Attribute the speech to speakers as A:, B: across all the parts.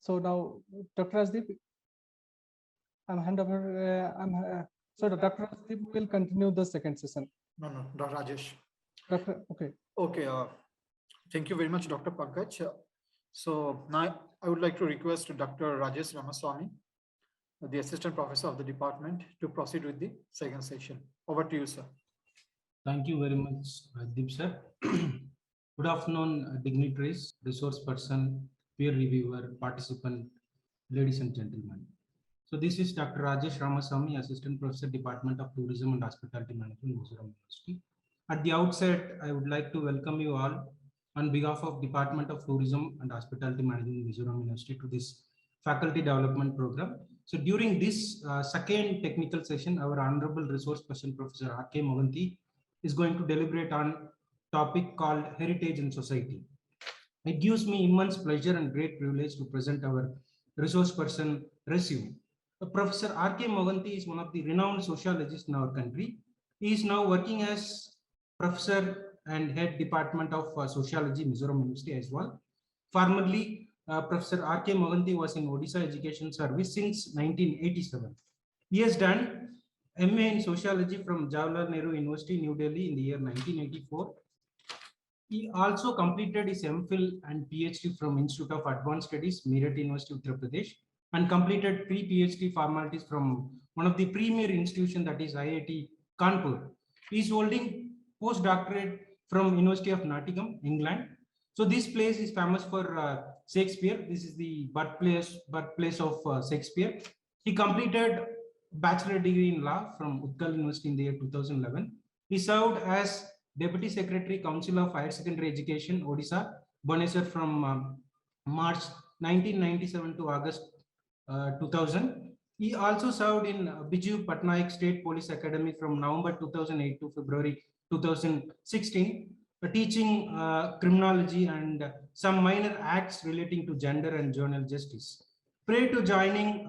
A: So now, Dr. Rajdeep, I'm hand over. So Dr. Rajdeep will continue the second session.
B: No, Dr. Rajesh.
A: Dr. Okay.
B: Okay. Thank you very much, Dr. Pankaj. So now I would like to request Dr. Rajesh Ramaswamy, the Assistant Professor of the department, to proceed with the second session. Over to you, sir.
C: Thank you very much, Rajdeep sir. Good afternoon, dignitaries, resource person, peer reviewer, participant, ladies and gentlemen. So this is Dr. Rajesh Ramaswamy, Assistant Professor, Department of Tourism and Hospitality Management, Mizoram University. At the outset, I would like to welcome you all on behalf of Department of Tourism and Hospitality Management, Mizoram University to this faculty development program. So during this second technical session, our Honorable Resource Person, Professor R.K. Mohanty, is going to deliberate on topic called Heritage and Society. It gives me immense pleasure and great privilege to present our resource person resume. Professor R.K. Mohanty is one of the renowned sociologists in our country. He is now working as professor and head department of sociology, Mizoram University Aizawl. Formerly, Professor R.K. Mohanty was in Odisha Education Service since 1987. He has done MA in Sociology from Jawaharlal Nehru University, New Delhi in the year 1984. He also completed his MPhil and PhD from Institute of Advanced Studies, Meerut University, Uttar Pradesh, and completed pre-PhD formalities from one of the premier institutions, that is IIT Kanpur. He is holding postdoctorate from University of Nottingham, England. So this place is famous for Shakespeare. This is the birthplace of Shakespeare. He completed bachelor degree in law from Utkal University in the year 2011. He served as Deputy Secretary, Council of Higher Secondary Education, Odisha, Bhubaneswar from March 1997 to August 2000. He also served in Biju Patnaik State Police Academy from November 2008 to February 2016, teaching criminology and some minor acts relating to gender and juvenile justice. Prior to joining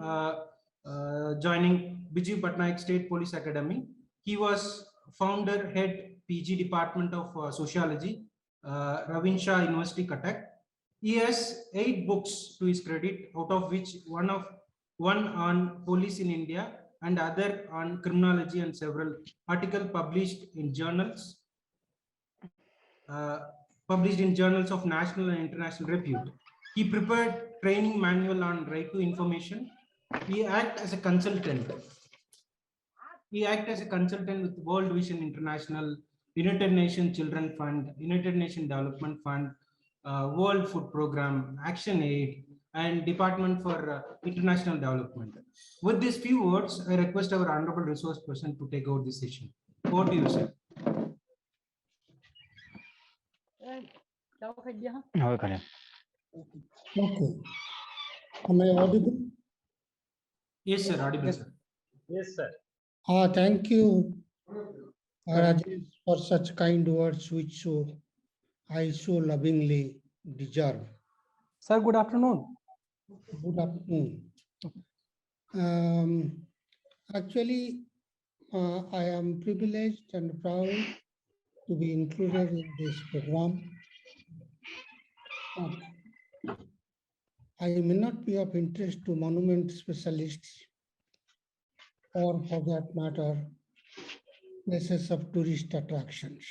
C: Biju Patnaik State Police Academy, he was founder head PG Department of Sociology, Ravinshaw University, Cuttack. He has 8 books to his credit, out of which one on police in India and other on criminology, and several articles published in journals of national and international repute. He prepared training manual on right to information. He acts as a consultant. With World Vision International, United Nations Children Fund, United Nations Development Fund, World Food Program, Action Aid, and Department for International Development. With these few words, I request our Honorable Resource Person to take over this session. Over to you, sir.
D: Okay.
E: Am I audible?
C: Yes, sir. Audible, sir.
D: Yes, sir.
E: Thank you, Rajesh, for such kind words which I so lovingly deserve.
A: Sir, good afternoon.
E: Good afternoon. Actually, I am privileged and proud to be included in this program. I may not be of interest to monument specialists, or for that matter, places of tourist attractions.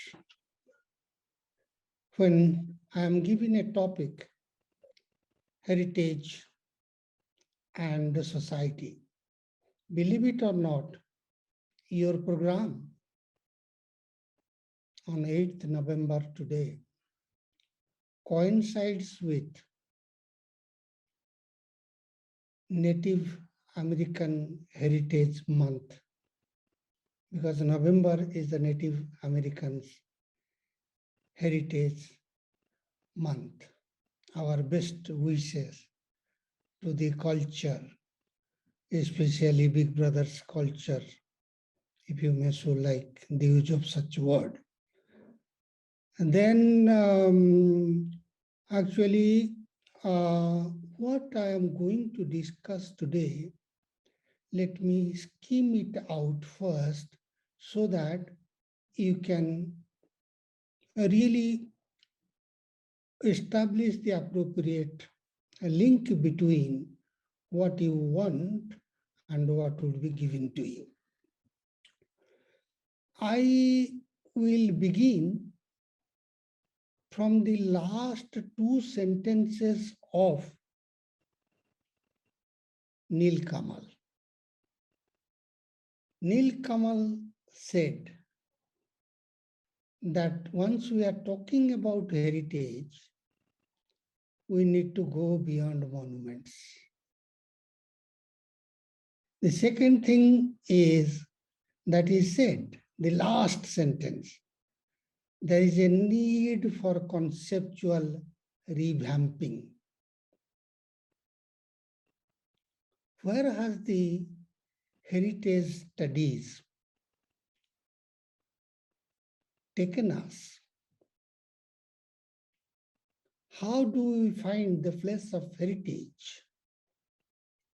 E: When I am given a topic, heritage and the society, believe it or not, your program on 8th November today coincides with Native American Heritage Month, because November is the Native Americans Heritage Month. Our best wishes to the culture, especially Big Brother's culture, if you may so like the use of such word. And then actually what I am going to discuss today, let me skim it out first so that you can really establish the appropriate a link between what you want and what will be given to you. I will begin from the last two sentences of Neil Kamal. Neil Kamal said that once we are talking about heritage, we need to go beyond monuments. The second thing is that he said, the last sentence, there is a need for conceptual revamping. Where has the heritage studies taken us? How do we find the place of heritage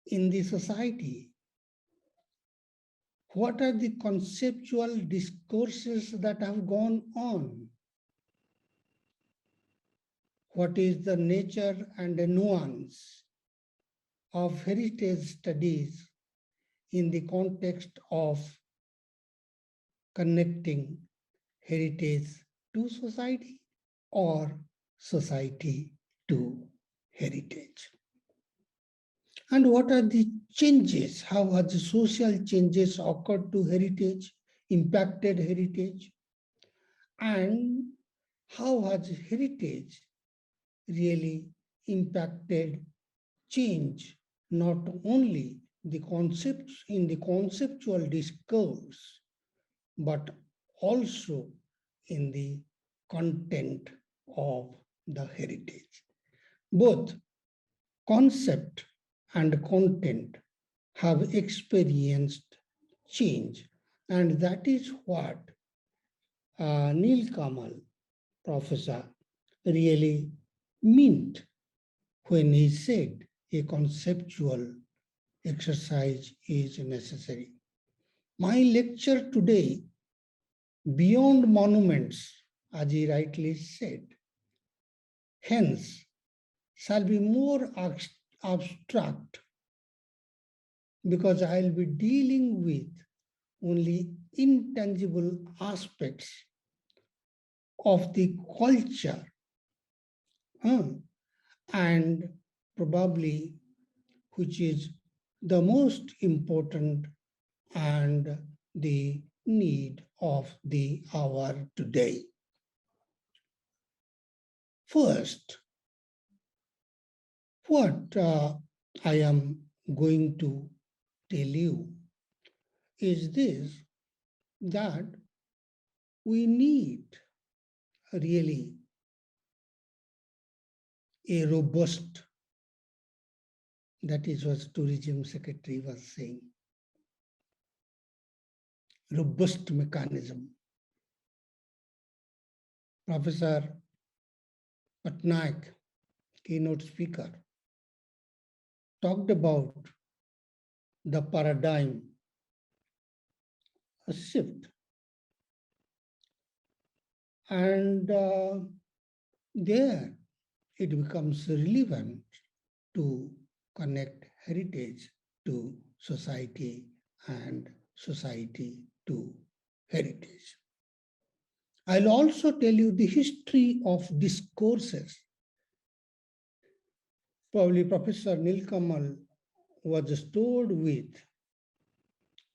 E: in the society? What are the conceptual discourses that have gone on? What is the nature and the nuance of heritage studies in the context of connecting heritage to society or society to heritage? And what are the changes? How have the social changes occurred to heritage, impacted heritage? And how has heritage really impacted change, not only the concepts in the conceptual discourse, but also in the content of the heritage? Both concept and content have experienced change, and that is what Neil Kamal, professor, really meant when he said a conceptual exercise is necessary. My lecture today, beyond monuments, as he rightly said, hence shall be more abstract, because I'll be dealing with only intangible aspects of the culture, and probably which is the most important and the need of the hour today. First, what I am going to tell you is this, that we need really a robust, that is what tourism secretary was saying, robust mechanism. Professor Patnaik, keynote speaker, talked about the paradigm shift. And there it becomes relevant to connect heritage to society and society to heritage. I'll also tell you the history of discourses. Probably Professor Neil Kamal was stored with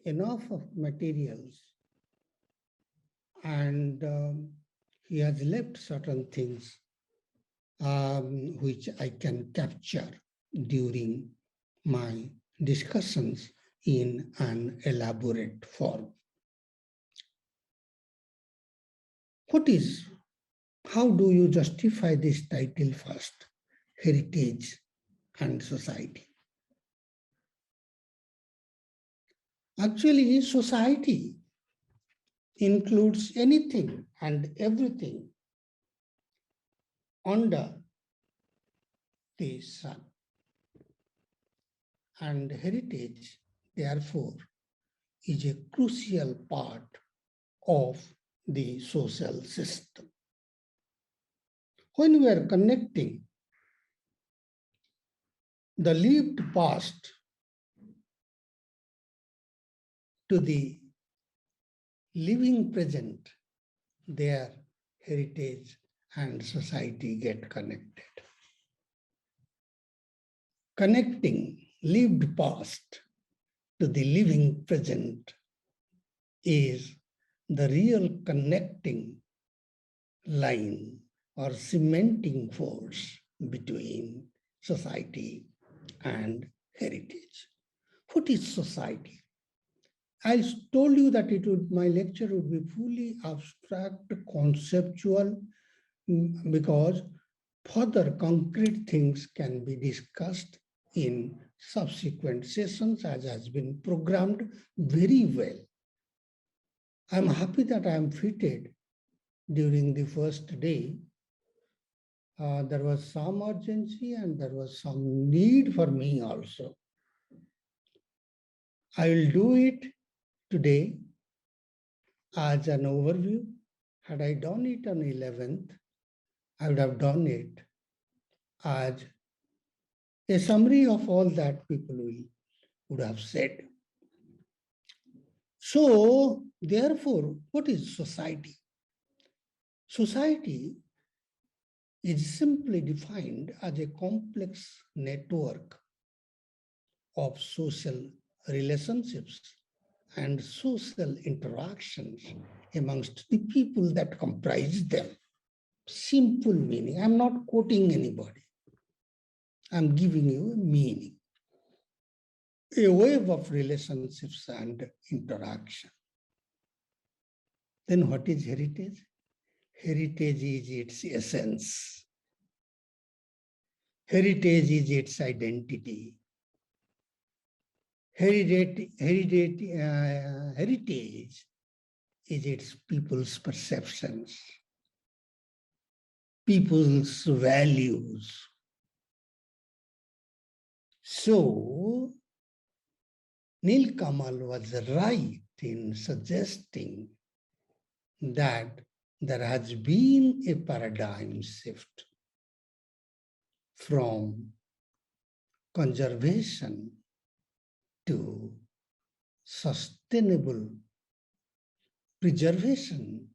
E: enough of materials, and he has left certain things which I can capture during my discussions in an elaborate form. How do you justify this title first, heritage and society? Actually, society includes anything and everything under the sun. And heritage, therefore, is a crucial part of the social system. When we are connecting the lived past to the living present, their heritage and society get connected. Connecting lived past to the living present is the real connecting line or cementing force between society and heritage. What is society? I told you that my lecture would be fully abstract, conceptual, because further concrete things can be discussed in subsequent sessions as has been programmed very well. I'm happy that I am fitted during the first day. There was some urgency and there was some need for me also. I will do it today as an overview. Had I done it on 11th, I would have done it as a summary of all that people would have said. So, therefore, what is society? Society is simply defined as a complex network of social relationships and social interactions amongst the people that comprise them. Simple meaning. I'm not quoting anybody. I'm giving you a meaning. A wave of relationships and interaction. Then what is heritage? Heritage is its essence. Heritage is its identity. Heritage is its people's perceptions, people's values. So, Neil Kamal was right in suggesting that there has been a paradigm shift from conservation to sustainable preservation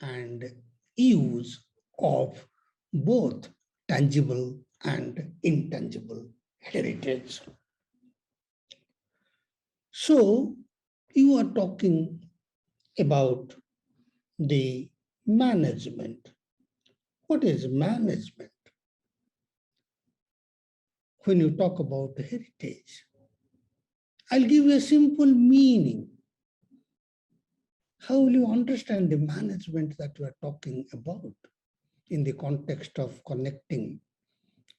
E: and use of both tangible and intangible heritage. So you are talking about the management. What is management? When you talk about heritage, I'll give you a simple meaning. How will you understand the management that we are talking about in the context of connecting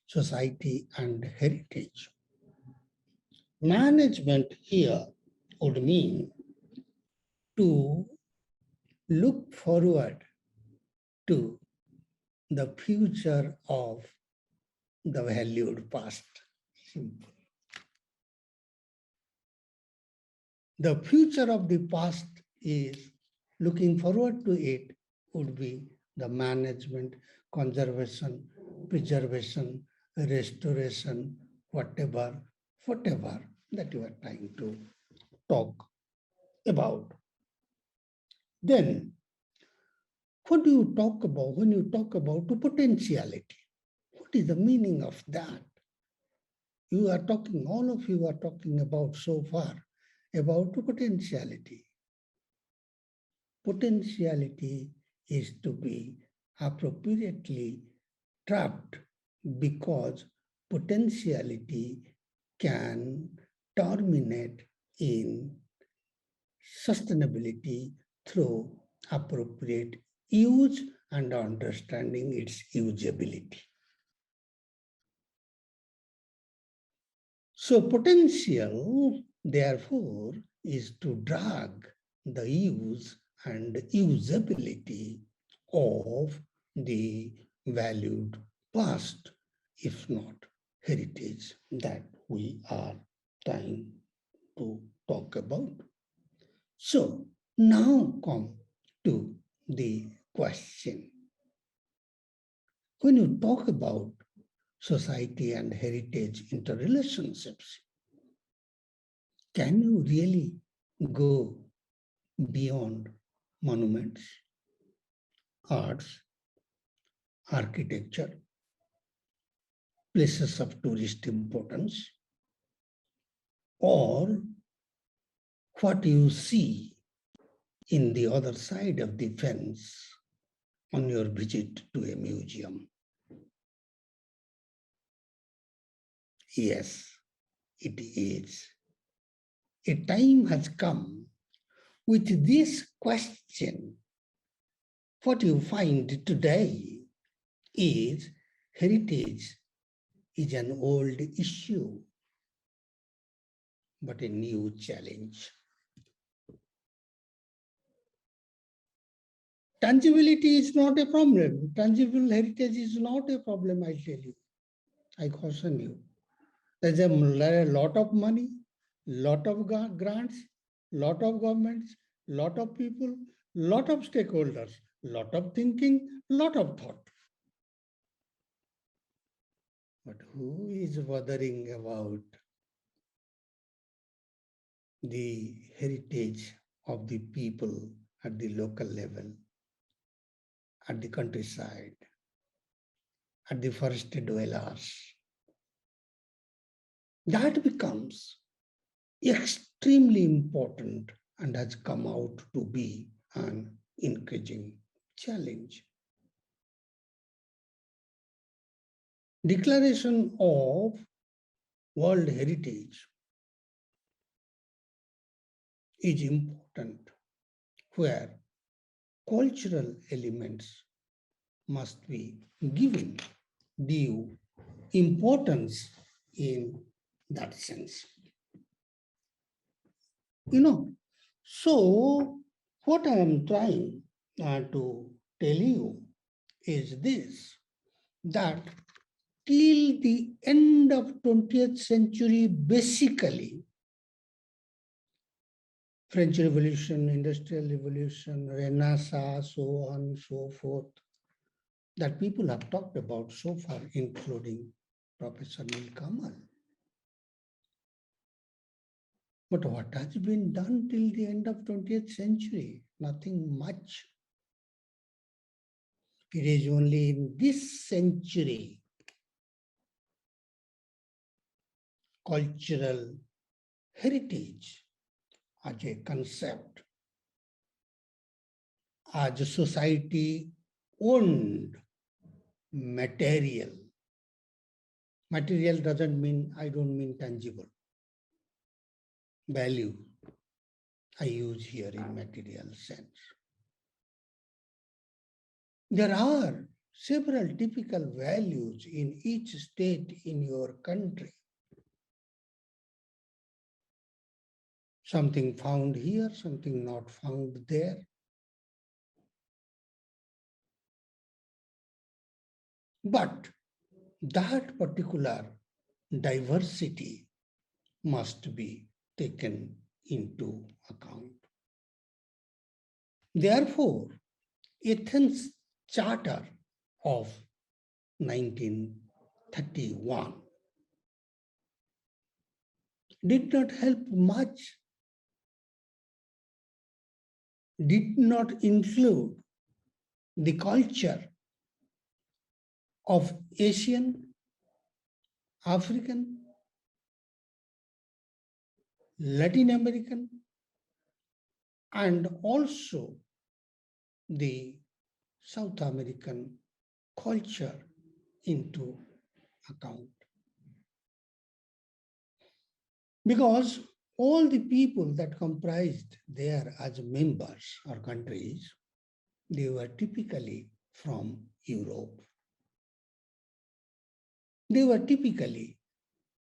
E: society and heritage? Management here would mean to look forward to the future of the valued past. Simple. The future of the past is looking forward to it would be the management, conservation, preservation, restoration, whatever that you are trying to talk about. Then, what do you talk about when you talk about potentiality? What is the meaning of that? You are talking, all of you are talking about so far about potentiality. Potentiality is to be appropriately trapped because potentiality can terminate in sustainability through appropriate use and understanding its usability. So potential, therefore, is to drag the use and usability of the valued past, if not heritage, that we are trying to talk about. So now come to the question. When you talk about society and heritage interrelationships. Can you really go beyond monuments, arts, architecture, places of tourist importance, or what you see in the other side of the fence on your visit to a museum? Yes, it is. A time has come with this question. What you find today is heritage is an old issue, but a new challenge. Tangibility is not a problem. Tangible heritage is not a problem, I tell you. I caution you. There's a lot of money, lot of grants, lot of governments, lot of people, lot of stakeholders, lot of thinking, lot of thought. But who is bothering about the heritage of the people at the local level, at the countryside, at the forest dwellers? That becomes extremely important and has come out to be an increasing challenge. Declaration of World Heritage is important, where cultural elements must be given due importance in that sense. So what I am trying to tell you is this, that till the end of 20th century, basically, French Revolution, Industrial Revolution, Renaissance, so on, so forth, that people have talked about so far, including Professor Neil Kamal. But what has been done till the end of 20th century? Nothing much. It is only in this century cultural heritage as a concept, as a society owned material. Material doesn't mean, I don't mean tangible. Value, I use here in material sense. There are several typical values in each state in your country. Something found here, something not found there. But that particular diversity must be taken into account. Therefore, Athens Charter of 1931 did not help much, did not include the culture of Asian, African, Latin American, and also the South American culture into account. Because all the people that comprised there as members or countries, they were typically from Europe. They were typically,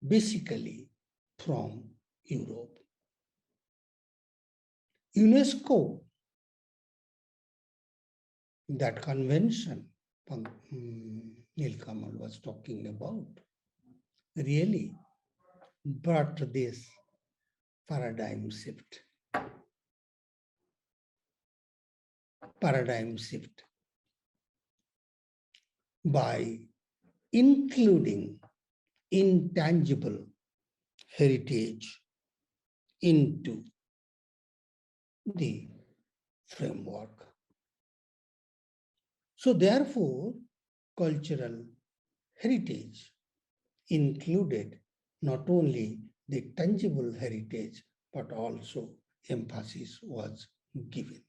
E: basically from Europe. UNESCO, that convention Neil Kamal was talking about, really brought this paradigm shift. Paradigm shift by including intangible heritage into the framework. So therefore, cultural heritage included not only the tangible heritage, but also emphasis was given.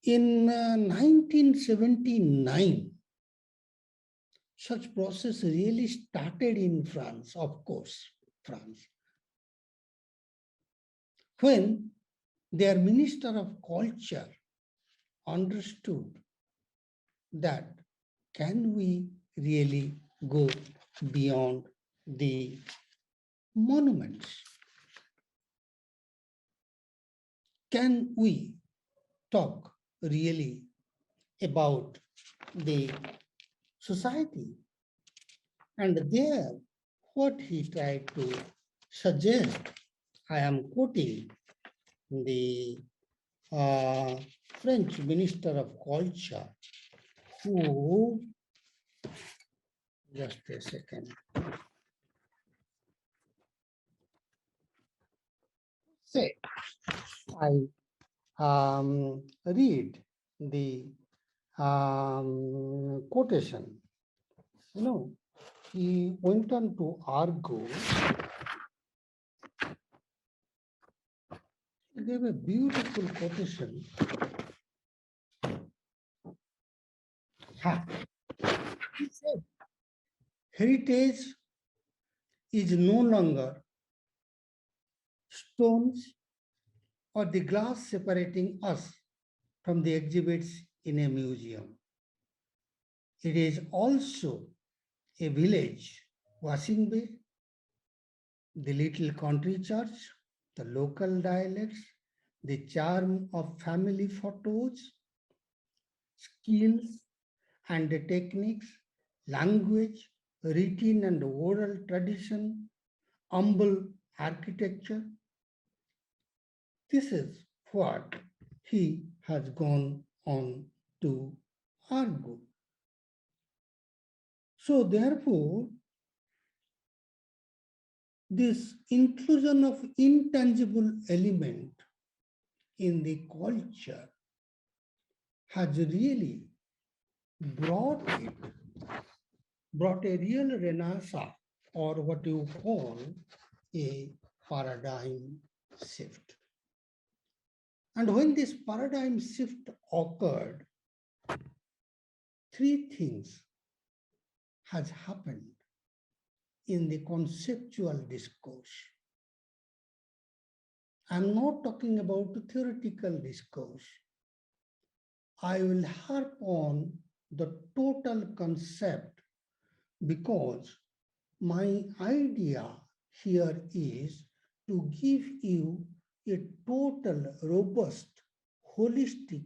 E: In 1979, such process really started in France, of course, France, when their Minister of Culture understood that can we really go beyond the monuments? Can we talk really about the society? And there, what he tried to suggest, I am quoting the French Minister of Culture, who, just a second, say, I read the quotation. You know, he went on to argue. He gave a beautiful quotation. He said, heritage is no longer stones or the glass separating us from the exhibits in a museum. It is also a village washing bay, the little country church, the local dialects, the charm of family photos, skills and the techniques, language, written and oral tradition, humble architecture. This is what he has gone on to argue. So therefore, this inclusion of intangible element in the culture has really brought a real renaissance, or what you call a paradigm shift. And when this paradigm shift occurred, three things has happened in the conceptual discourse. I'm not talking about the theoretical discourse. I will harp on the total concept because my idea here is to give you a total, robust, holistic,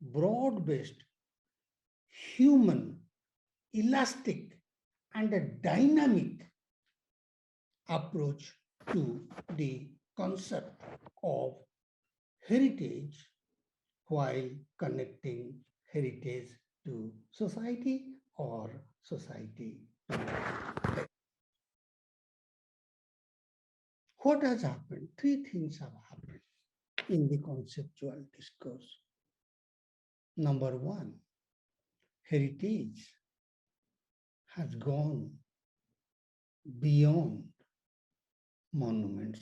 E: broad-based, human, elastic, and a dynamic approach to the concept of heritage while connecting heritage to society or society to heritage. What has happened? Three things have happened in the conceptual discourse. Number one, heritage has gone beyond monuments.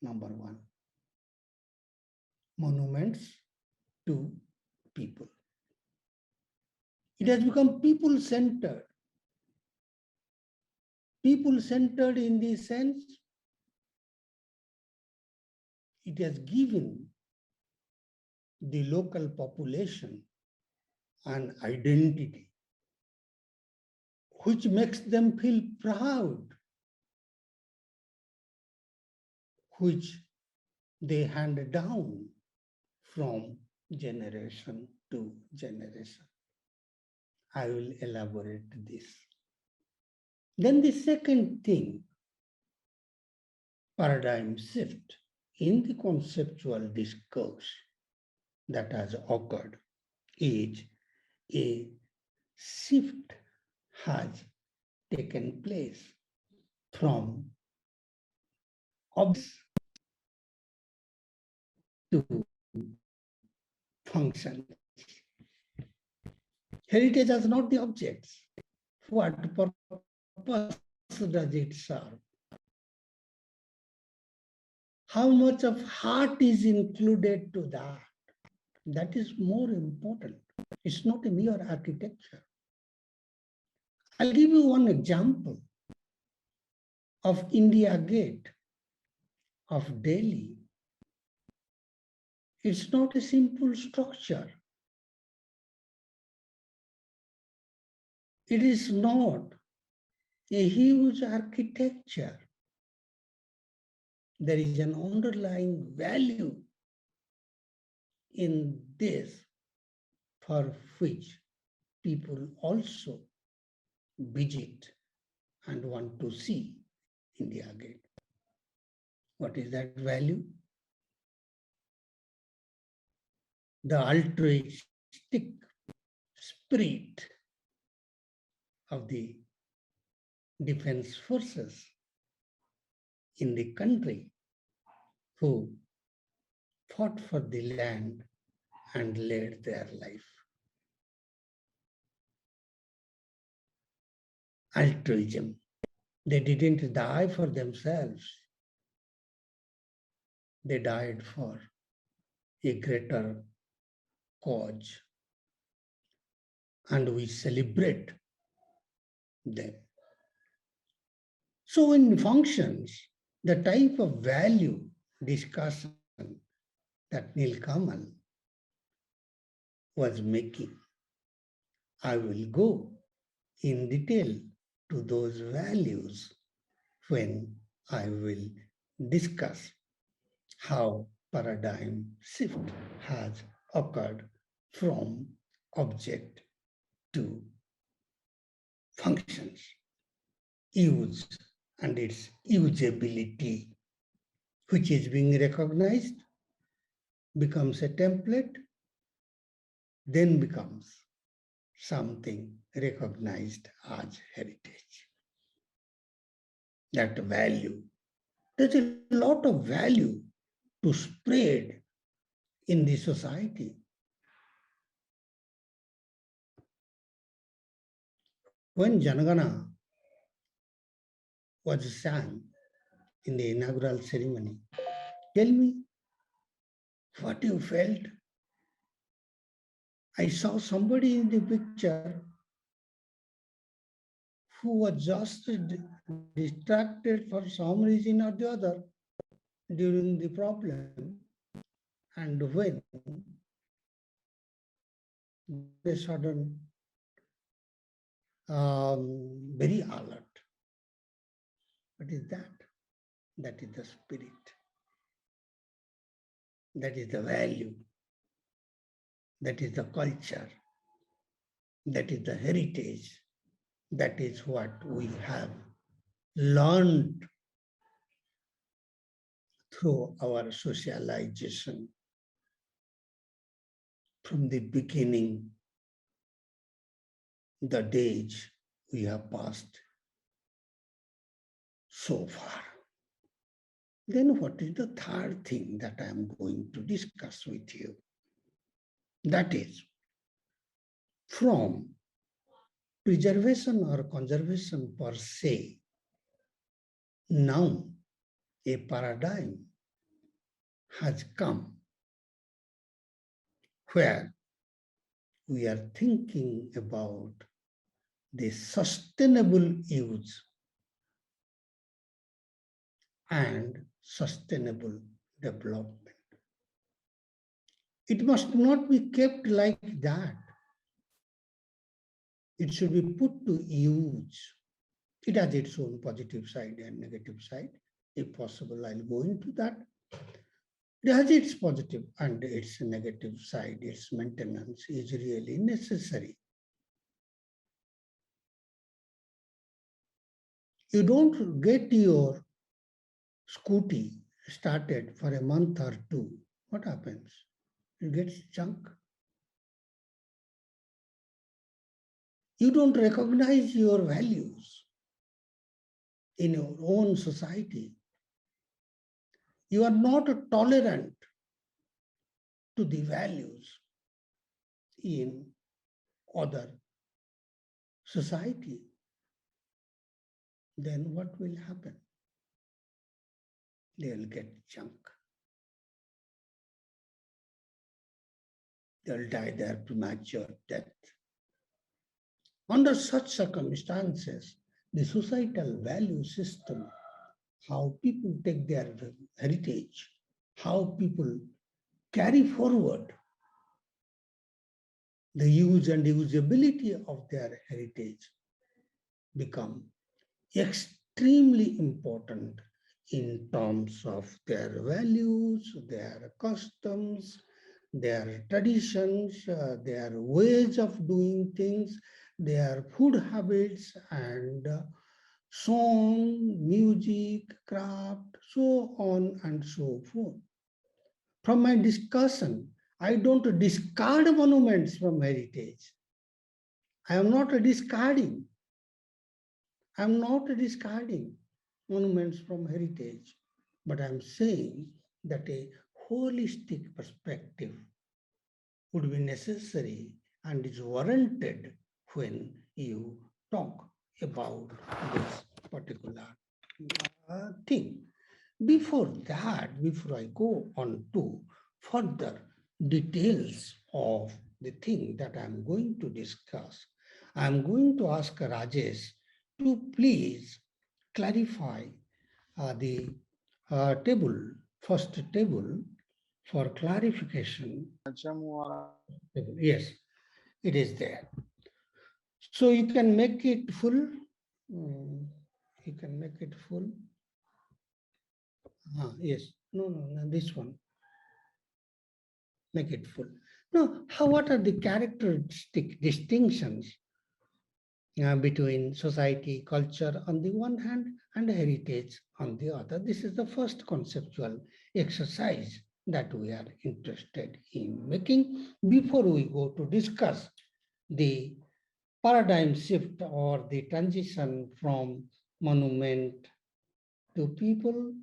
E: Number one, monuments to people. It has become people-centered. People-centered in the sense it has given the local population an identity which makes them feel proud, which they hand down from generation to generation. I will elaborate this. Then the second thing, paradigm shift in the conceptual discourse that has occurred is a shift has taken place from objects to functions. Heritage is not the objects. What purpose does it serve? How much of heart is included to that? That is more important. It's not a mere architecture. I'll give you one example of India Gate of Delhi. It's not a simple structure. It is not a huge architecture. There is an underlying value in this for which people also visit and want to see India Gate. What is that value? The altruistic spirit of the defense forces in the country who fought for the land and led their life. Altruism. They didn't die for themselves. They died for a greater cause. And we celebrate them. So in functions, the type of value discussion that Neil Kamal was making, I will go in detail to those values when I will discuss how paradigm shift has occurred from object to functions, use and its usability, which is being recognized, becomes a template, then becomes something recognized as heritage. That value, there's a lot of value to spread in the society. When Janagana was sang in the inaugural ceremony, tell me what you felt. I saw somebody in the picture who was just distracted for some reason or the other during the problem, and when a sudden very alert. What is that? That is the spirit. That is the value. That is the culture. That is the heritage. That is what we have learned through our socialization from the beginning, the days we have passed so far. Then what is the third thing that I am going to discuss with you? That is, from preservation or conservation per se, now a paradigm has come where we are thinking about the sustainable use and sustainable development. It must not be kept like that. It should be put to use. It has its own positive side and negative side. If possible, I'll go into that. It has its positive and its negative side. Its maintenance is really necessary. You don't get your scooty started for a month or two. What happens? It gets junk. You don't recognize your values in your own society. You are not tolerant to the values in other society. Then what will happen? They'll get junk. They'll die their premature death. Under such circumstances, the societal value system, how people take their heritage, how people carry forward the use and usability of their heritage become extremely important in terms of their values, their customs, their traditions, their ways of doing things, their food habits and song, music, craft, so on and so forth. From my discussion, I don't discard monuments from heritage. I am not discarding. I am not discarding monuments from heritage, but I am saying that a holistic perspective would be necessary and is warranted when you talk about this particular thing. Before that, before I go on to further details of the thing that I'm going to discuss, I'm going to ask Rajesh to please clarify the first table for clarification. Yes, it is there. So you can make it full. You can make it full. Yes, no, this one. Make it full. Now, what are the characteristic distinctions between society, culture on the one hand and heritage on the other? This is the first conceptual exercise that we are interested in making before we go to discuss the paradigm shift or the transition from monument to people,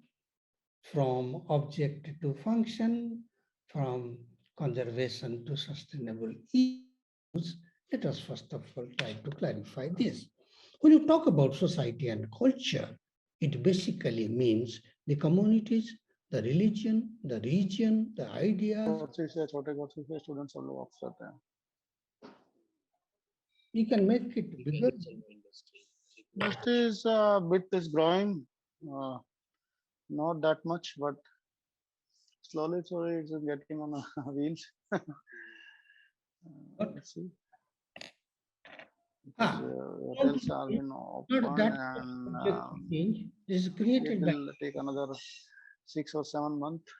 E: from object to function, from conservation to sustainable use. Let us first of all try to clarify this. When you talk about society and culture, it basically means the communities, the religion, the region, the ideas. You can make it bigger.
F: Industry is bit is growing, not that much, but slowly it's getting on wheels. Let's see. Hotels are been open and
E: This is created
F: it
E: by.
F: will take another 6 or 7 months.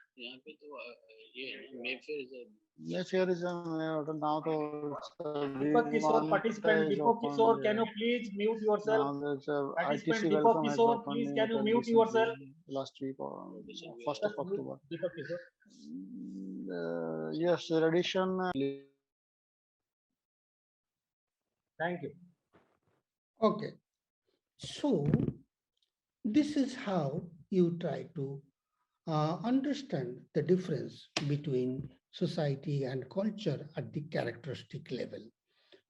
F: Mayfair is now
D: Deepak Kishore, participant Deepak Kishore, can you please mute yourself?
F: Now there's
D: Participant
F: ITC
D: Deepak
F: welcome has
D: Kishore,
F: opened
D: please
F: in
D: can you
F: hotel
D: mute yourself?
F: recently, last week or 1st of October.
D: Deepak Kishore.
F: Yes, the addition.
D: Thank you.
E: Okay. So this is how you try to understand the difference between society and culture at the characteristic level.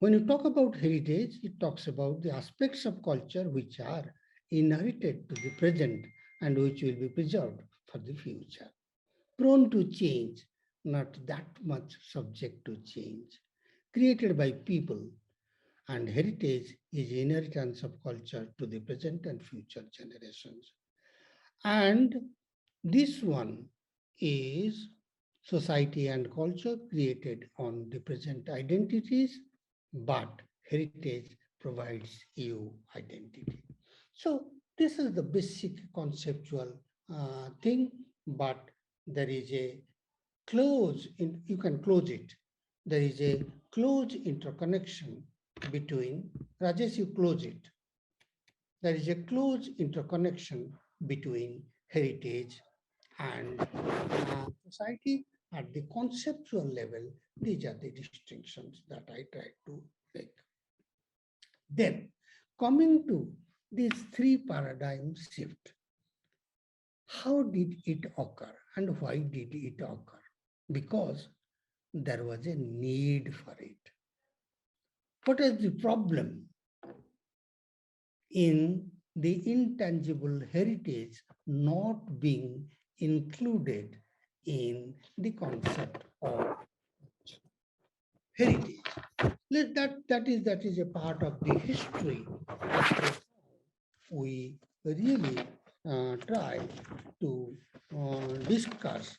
E: When you talk about heritage, it talks about the aspects of culture which are inherited to the present and which will be preserved for the future. Prone to change, not that much subject to change. Created by people, and heritage is inheritance of culture to the present and future generations. And this one is society and culture created on the present identities, but heritage provides you identity. So this is the basic conceptual thing, but there is a you can close it. There is a close interconnection between, Rajesh, you close it. There is a close interconnection between heritage and society at the conceptual level. These are the distinctions that I try to make. Then coming to these three paradigm shift, how did it occur and why did it occur? Because there was a need for it. What is the problem in the intangible heritage not being included in the concept of heritage? That is a part of the history we really try to discuss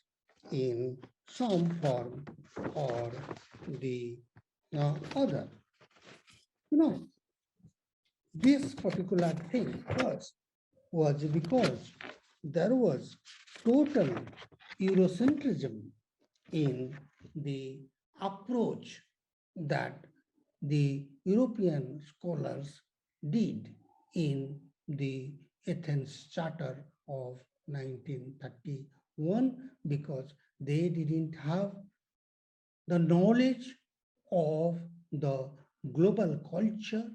E: in some form or the other. You know, this particular thing first was because there was total Eurocentrism in the approach that the European scholars did in the Athens Charter of 1931, because they didn't have the knowledge of the global culture,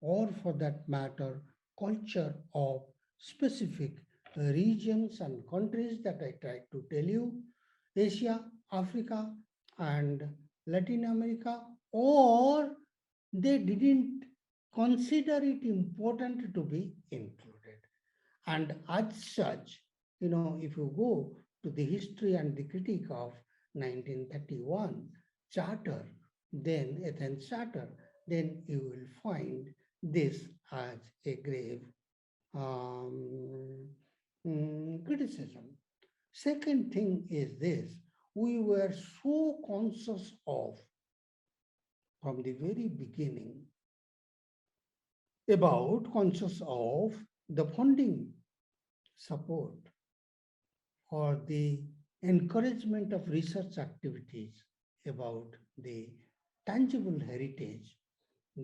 E: or for that matter, culture of specific regions and countries that I tried to tell you, Asia, Africa, and Latin America, or they didn't consider it important to be included. And as such, if you go to the history and the critique of 1931 Charter, then Athens Charter, then you will find this as a grave criticism. Second thing is this: we were so conscious of, from the very beginning, conscious of the funding support or the encouragement of research activities about the tangible heritage,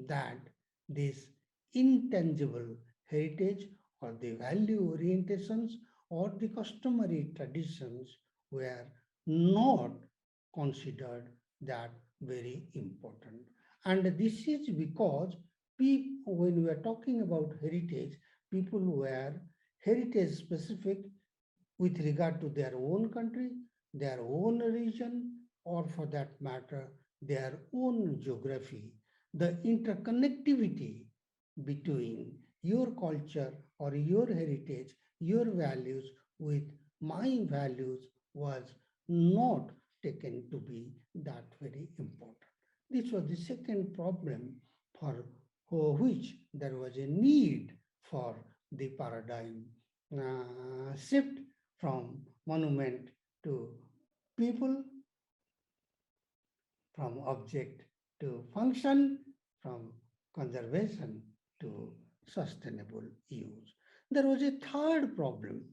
E: that this intangible heritage or the value orientations or the customary traditions were not considered that very important. And this is because when we are talking about heritage, people were heritage specific with regard to their own country, their own region, or for that matter, their own geography. The interconnectivity between your culture or your heritage, your values with my values was not taken to be that very important. This was the second problem for which there was a need for the paradigm shift from monument to people, from object to function, from conservation to sustainable use. There was a third problem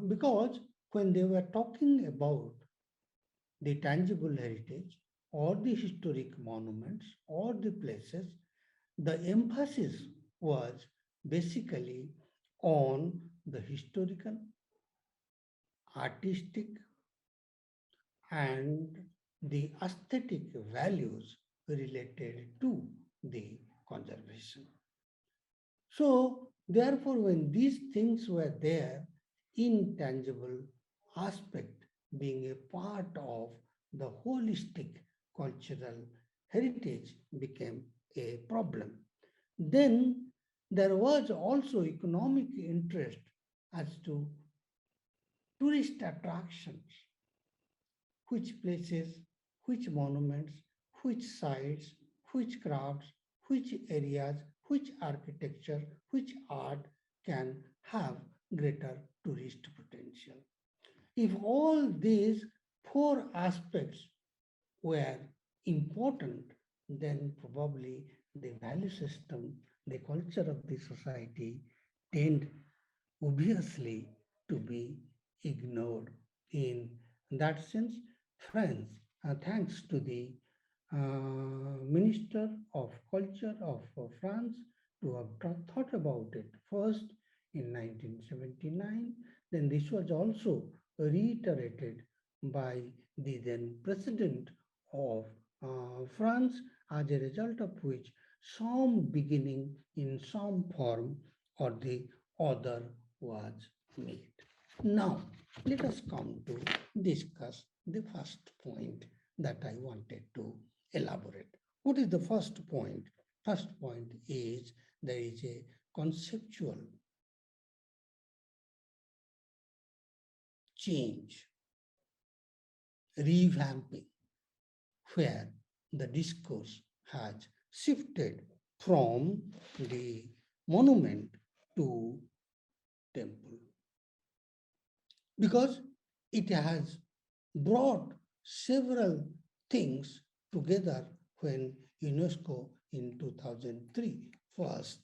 E: because when they were talking about the tangible heritage or the historic monuments or the places, the emphasis was basically on the historical, artistic, and the aesthetic values related to the conservation. So, therefore, when these things were there, intangible aspect being a part of the holistic cultural heritage became a problem. Then there was also economic interest as to tourist attractions, which places, which monuments, which sites, which crafts, which areas, which architecture, which art can have greater tourist potential. If all these four aspects were important, then probably the value system, the culture of the society tend obviously to be ignored. In that sense, France, thanks to the Minister of Culture of France to have thought about it first in 1979, then this was also reiterated by the then President of France, as a result of which some beginning in some form or the other was made. Now, let us come to discuss the first point that I wanted to elaborate. What is the first point? First point is there is a conceptual change, revamping, where the discourse has shifted from the monument to temple, because it has brought several things together when UNESCO in 2003 first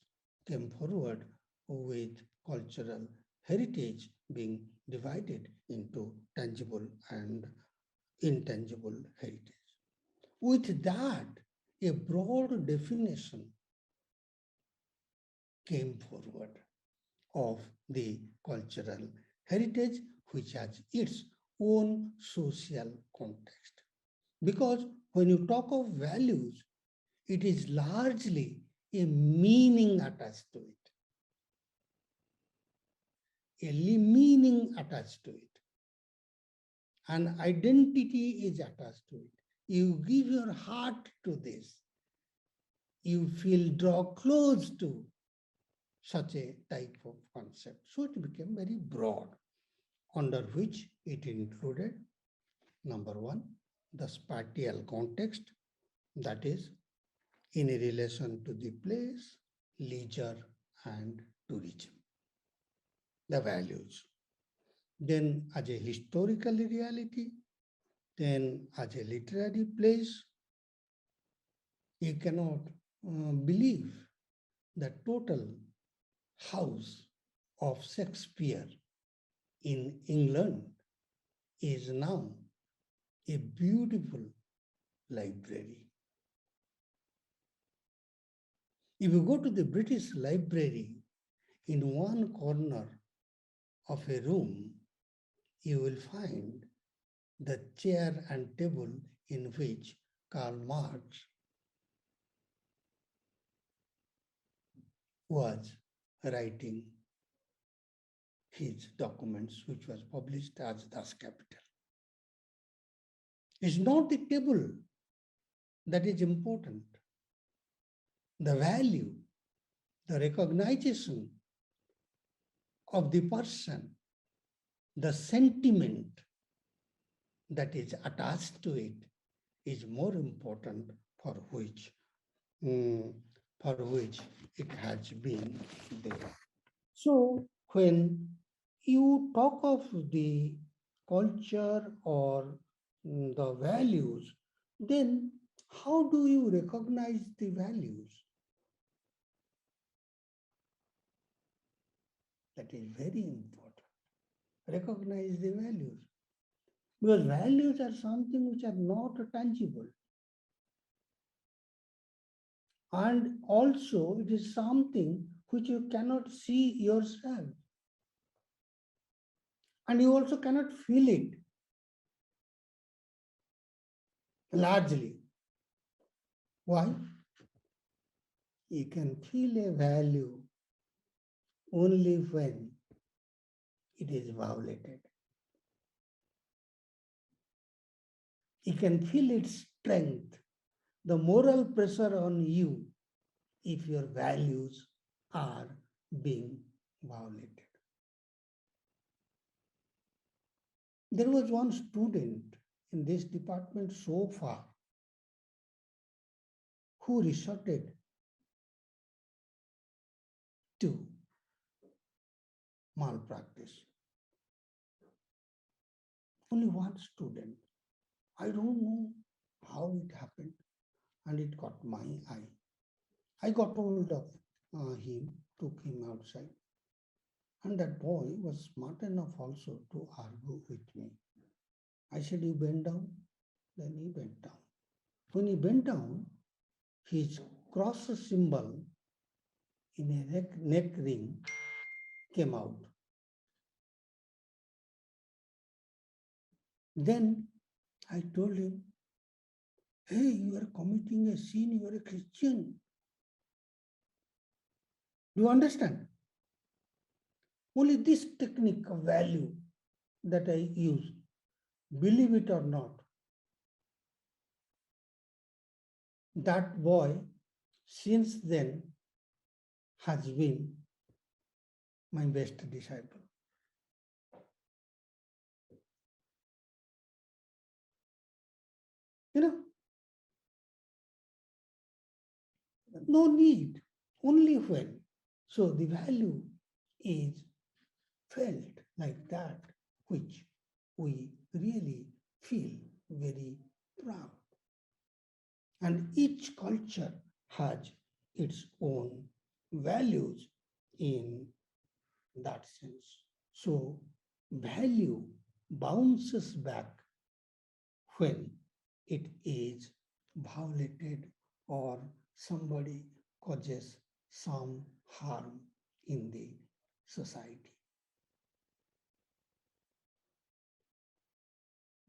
E: came forward with cultural heritage being divided into tangible and intangible heritage. With that, a broad definition came forward of the cultural heritage, which has its own social context. Because when you talk of values, it is largely a meaning attached to it. A meaning attached to it. An identity is attached to it. You give your heart to this. You feel draw close to such a type of concept. So it became very broad, under which it included, number one, the spatial context, that is, in relation to the place, leisure, and tourism, the values. Then as a historical reality, then as a literary place, you cannot believe the total house of Shakespeare in England is now a beautiful library. If you go to the British Library, in one corner of a room, you will find the chair and table in which Karl Marx was writing his documents, which was published as Das Kapital. It's not the table that is important. The value, the recognition of the person, the sentiment that is attached to it is more important, for which it has been there. So when you talk of the culture or the values, then how do you recognize the values? That is very important. Recognize the values. Because values are something which are not tangible. And also it is something which you cannot see yourself. And you also cannot feel it largely. Why? You can feel a value only when it is violated. You can feel its strength, the moral pressure on you, if your values are being violated. There was one student in this department so far who resorted to malpractice. Only one student. I don't know how it happened, and it caught my eye. I got hold of him, took him outside, and that boy was smart enough also to argue with me. I said, "You bend down." Then he bent down. When he bent down, his cross symbol in a neck ring came out. Then I told him, "Hey, you are committing a sin, you are a Christian. Do you understand? Only this technique of value that I use, believe it or not, that boy since then has been my best disciple. You know, no need, only when. So the value is felt like that, which we really feel very proud. And each culture has its own values in that sense. So value bounces back when it is violated or somebody causes some harm in the society.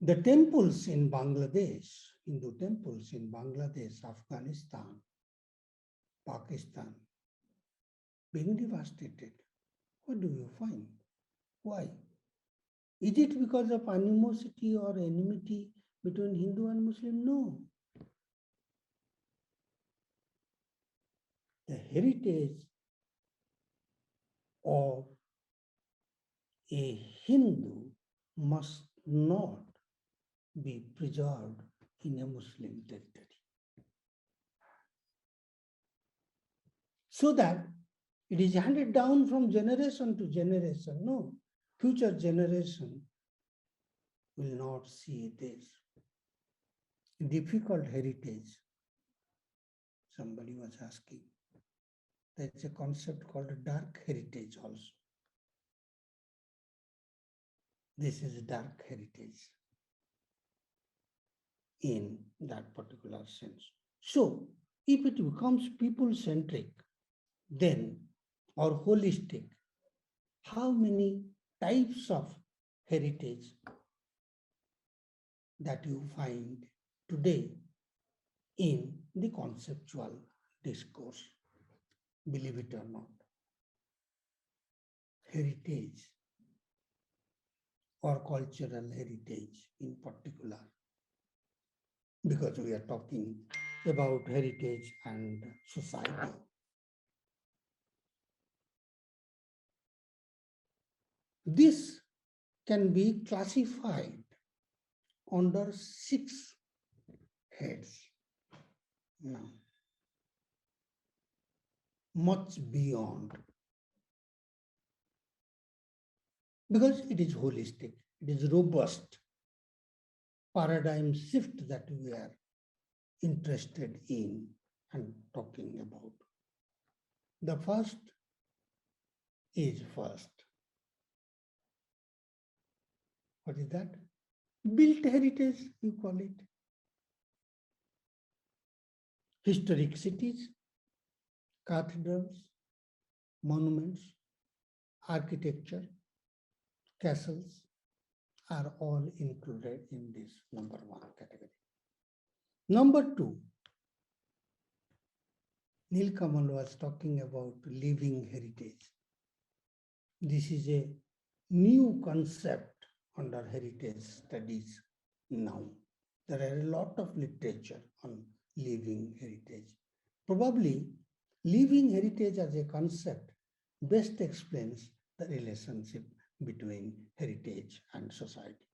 E: The temples in Bangladesh, Hindu temples in Bangladesh, Afghanistan, Pakistan, being devastated. What do you find? Why? Is it because of animosity or enmity between Hindu and Muslim? No. The heritage of a Hindu must not be preserved in a Muslim territory. So that it is handed down from generation to generation. No, future generation will not see this. Difficult heritage. Somebody was asking. There's a concept called dark heritage also. This is dark heritage in that particular sense. So if it becomes people-centric, then, or holistic, how many types of heritage that you find today in the conceptual discourse, believe it or not. Heritage or cultural heritage in particular, because we are talking about heritage and society. This can be classified under 6 heads. Now, much beyond, because it is holistic, it is robust paradigm shift that we are interested in and talking about. The first is first. What is that? Built heritage, you call it. Historic cities, cathedrals, monuments, architecture, castles are all included in this number 1 category. Number 2, Neil Kamal was talking about living heritage. This is a new concept under heritage studies now. There are a lot of literature on living heritage. Probably living heritage as a concept best explains the relationship between heritage and society.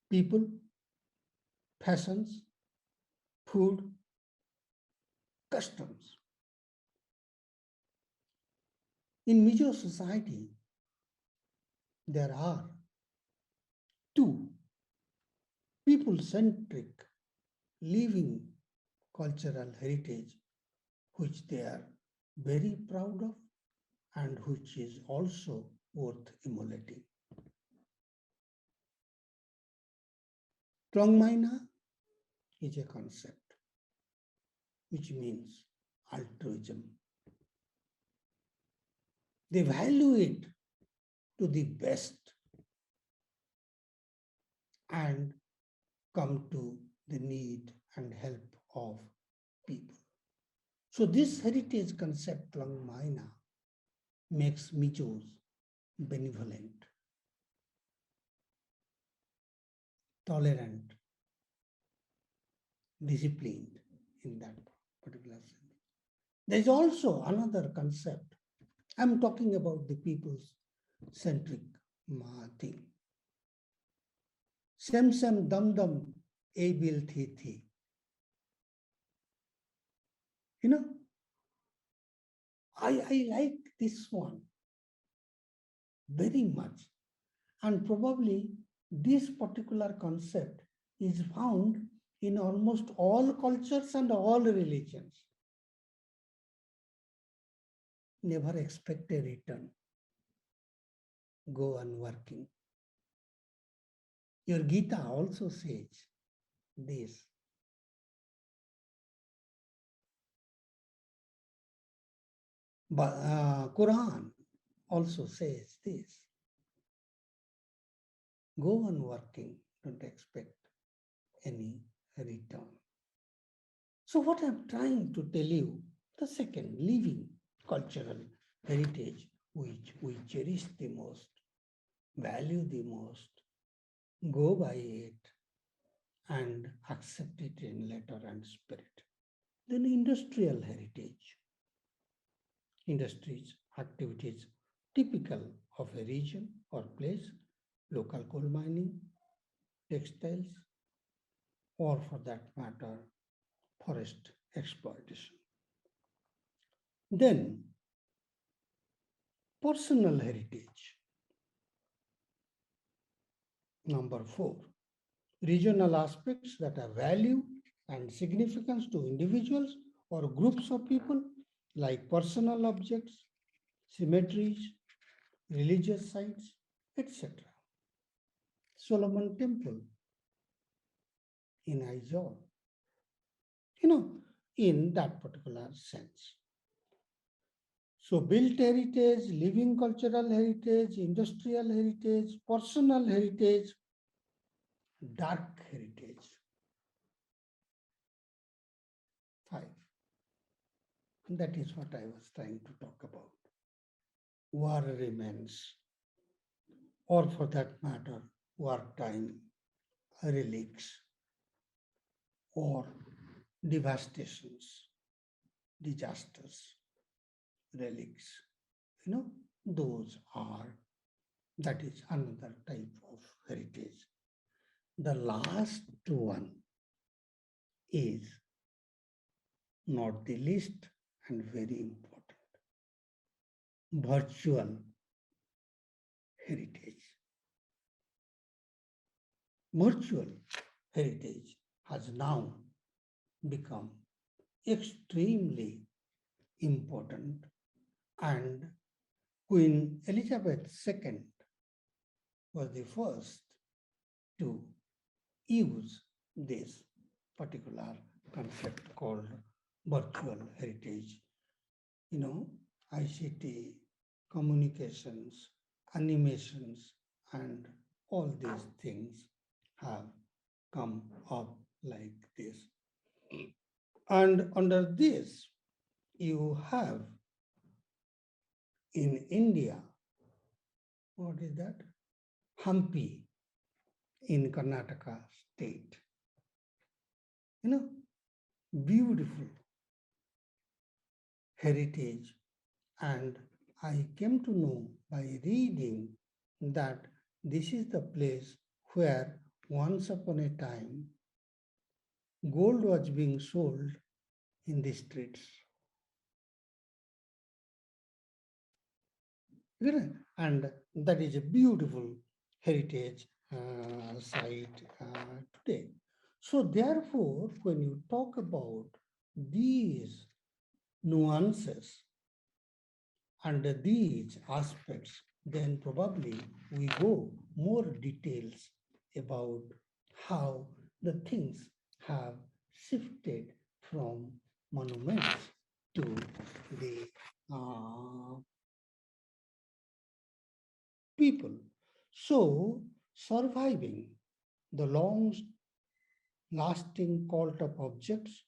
E: People, fashions, food, customs. In Mizo society, there are 2 people-centric living cultural heritage which they are very proud of and which is also worth emulating. Klongmaina is a concept which means altruism. They value it to the best and come to the need and help of people. So this heritage concept, Klongmaina, makes Mijos benevolent, tolerant, disciplined in that particular sense. There is also another concept. I'm talking about the people's centric thing. Sem dum dum abil thi. You know, I like this one very much. And probably this particular concept is found in almost all cultures and all religions. Never expect a return. Go on working. Your Gita also says this. But Quran also says this. Go on working, don't expect any return. So what I'm trying to tell you, the second, living cultural heritage, which we cherish the most, value the most, go by it, and accept it in letter and spirit. Then industrial heritage. Industries, activities typical of a region or place, local coal mining, textiles, or for that matter, forest exploitation. Then, personal heritage. Number 4, regional aspects that have value and significance to individuals or groups of people, like personal objects, cemeteries, religious sites, etc. Solomon Temple in Aizawl, in that particular sense. So built heritage, living cultural heritage, industrial heritage, personal heritage, dark heritage. 5. That is what I was trying to talk about. War remains, or for that matter, wartime relics, or devastations, disasters, relics. That is another type of heritage. The last one is not the least and very important. Virtual heritage. Virtual heritage has now become extremely important, and Queen Elizabeth II was the first to use this particular concept called virtual heritage. ICT, communications, animations, and all these things have come up like this. And under this, you have in India, what is that? Hampi in Karnataka state. Beautiful heritage. And I came to know by reading that this is the place where once upon a time gold was being sold in the streets. And that is a beautiful heritage site today. So therefore, when you talk about these nuances and these aspects, then probably we go more details about how the things have shifted from monuments to the people. So surviving the long-lasting cult of objects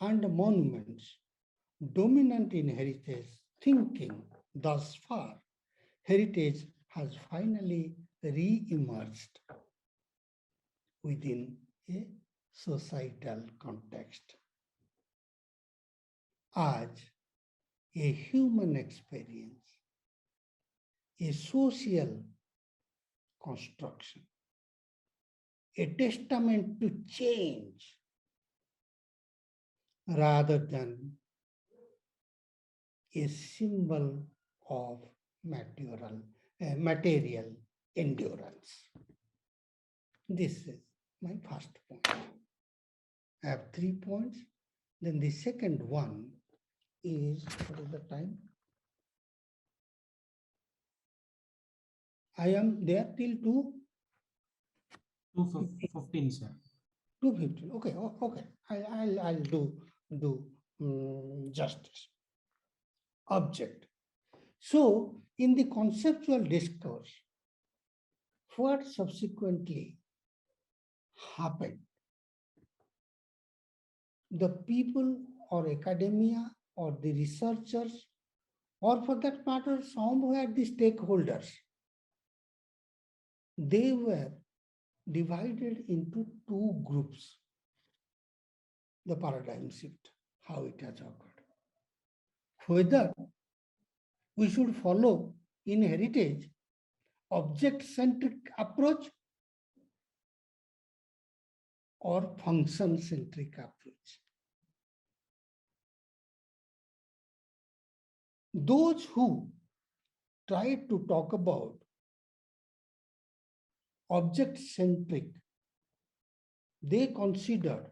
E: and monuments, dominant in heritage thinking thus far, heritage has finally re-emerged within a societal context as a human experience, a social construction, a testament to change rather than a symbol of material endurance. This is my first point. I have 3 points. Then the second one is, what is the time? I am there till
C: 2:15, sir.
E: 2:15. Okay, okay. I'll do justice. Object. So in the conceptual discourse, what subsequently happened, the people or academia or the researchers, or for that matter, somewhere the stakeholders, they were divided into two groups. The paradigm shift, how it has occurred. Whether we should follow in heritage object-centric approach or function-centric approach. Those who try to talk about object-centric, they consider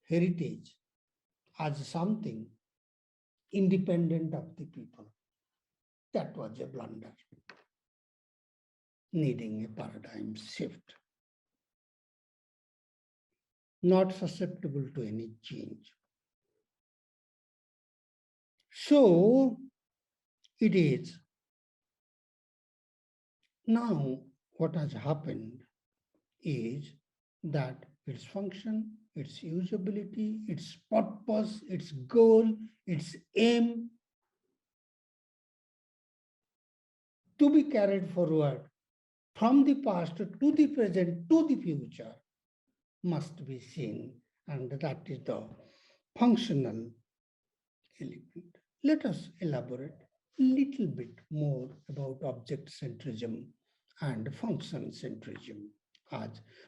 E: heritage as something independent of the people. That was a blunder, needing a paradigm shift, not susceptible to any change. So it is. Now, what has happened is that its function, its usability, its purpose, its goal, its aim to be carried forward from the past to the present to the future must be seen, and that is the functional element. Let us elaborate a little bit more about object centrism and function centrism,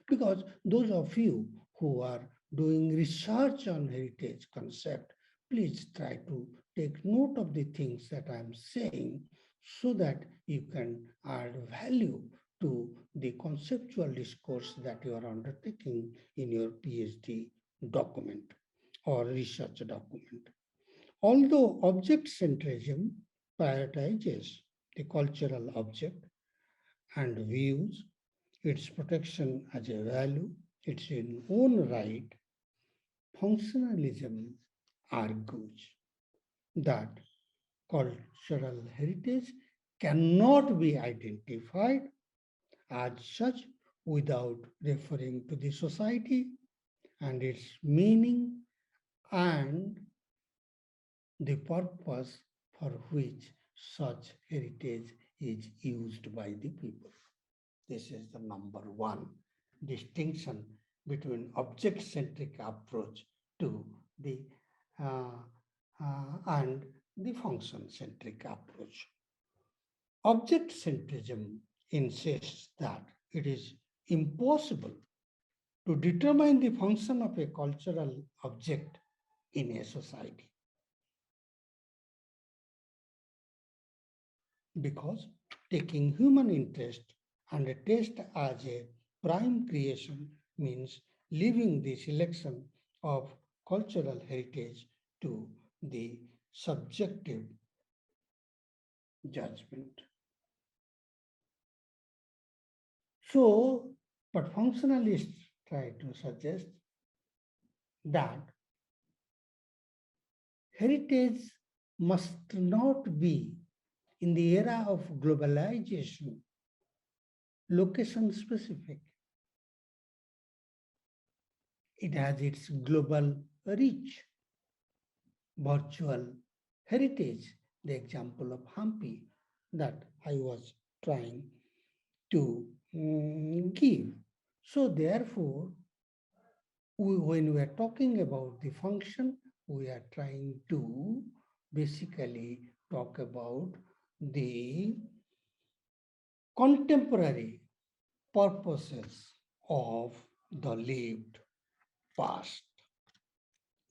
E: because those of you who are doing research on heritage concept, please try to take note of the things that I'm saying so that you can add value to the conceptual discourse that you are undertaking in your PhD document or research document. Although object centrism prioritizes the cultural object and views its protection as a value, its in own right, functionalism argues that cultural heritage cannot be identified as such without referring to the society and its meaning and the purpose for which such heritage is used by the people. This is the number one distinction between object-centric approach to the and the function-centric approach. Object centrism insists that it is impossible to determine the function of a cultural object in a society, because taking human interest and a taste as a prime creation means leaving the selection of cultural heritage to the subjective judgment. So, but functionalists try to suggest that heritage must not be, in the era of globalization, location specific. It has its global reach. Virtual heritage the example of Hampi that I was trying to give. So therefore, when we are talking about the function, we are trying to basically talk about the contemporary purposes of the lived past.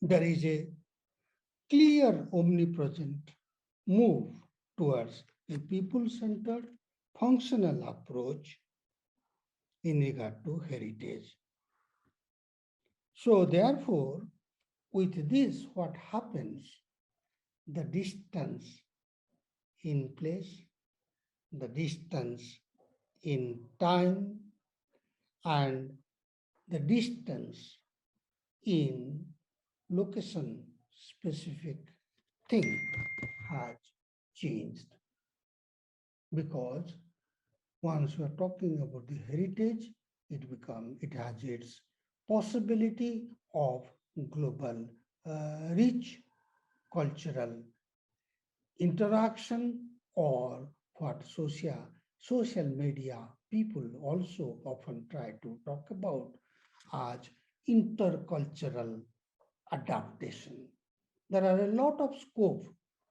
E: There is a clear omnipresent move towards a people-centered functional approach in regard to heritage. So therefore, with this, what happens? The distance in place, the distance in time, and the distance in location specific thing has changed. Because once we are talking about the heritage, it has its possibility of global rich cultural interaction, or what social media people also often try to talk about as intercultural adaptation. There are a lot of scope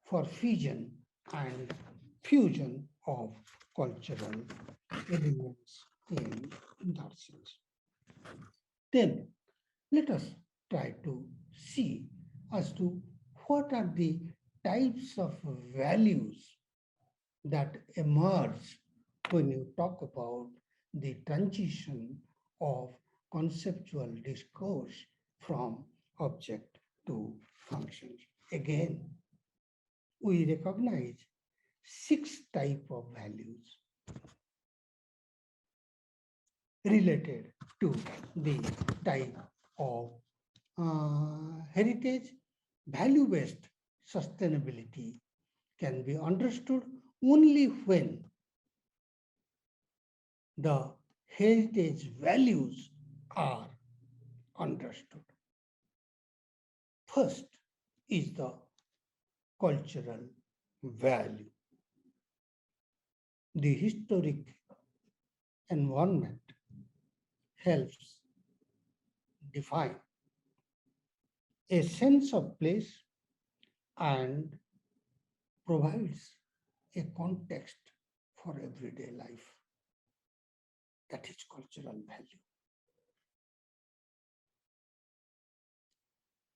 E: for fusion and fusion of cultural elements in that sense. Then let us try to see as to what are the types of values that emerge when you talk about the transition of conceptual discourse from object to functions. Again, we recognize 6 types of values related to the type of heritage. Value-based sustainability can be understood only when the heritage values are understood. First is the cultural value. The historic environment helps define a sense of place and provides a context for everyday life. That is cultural value.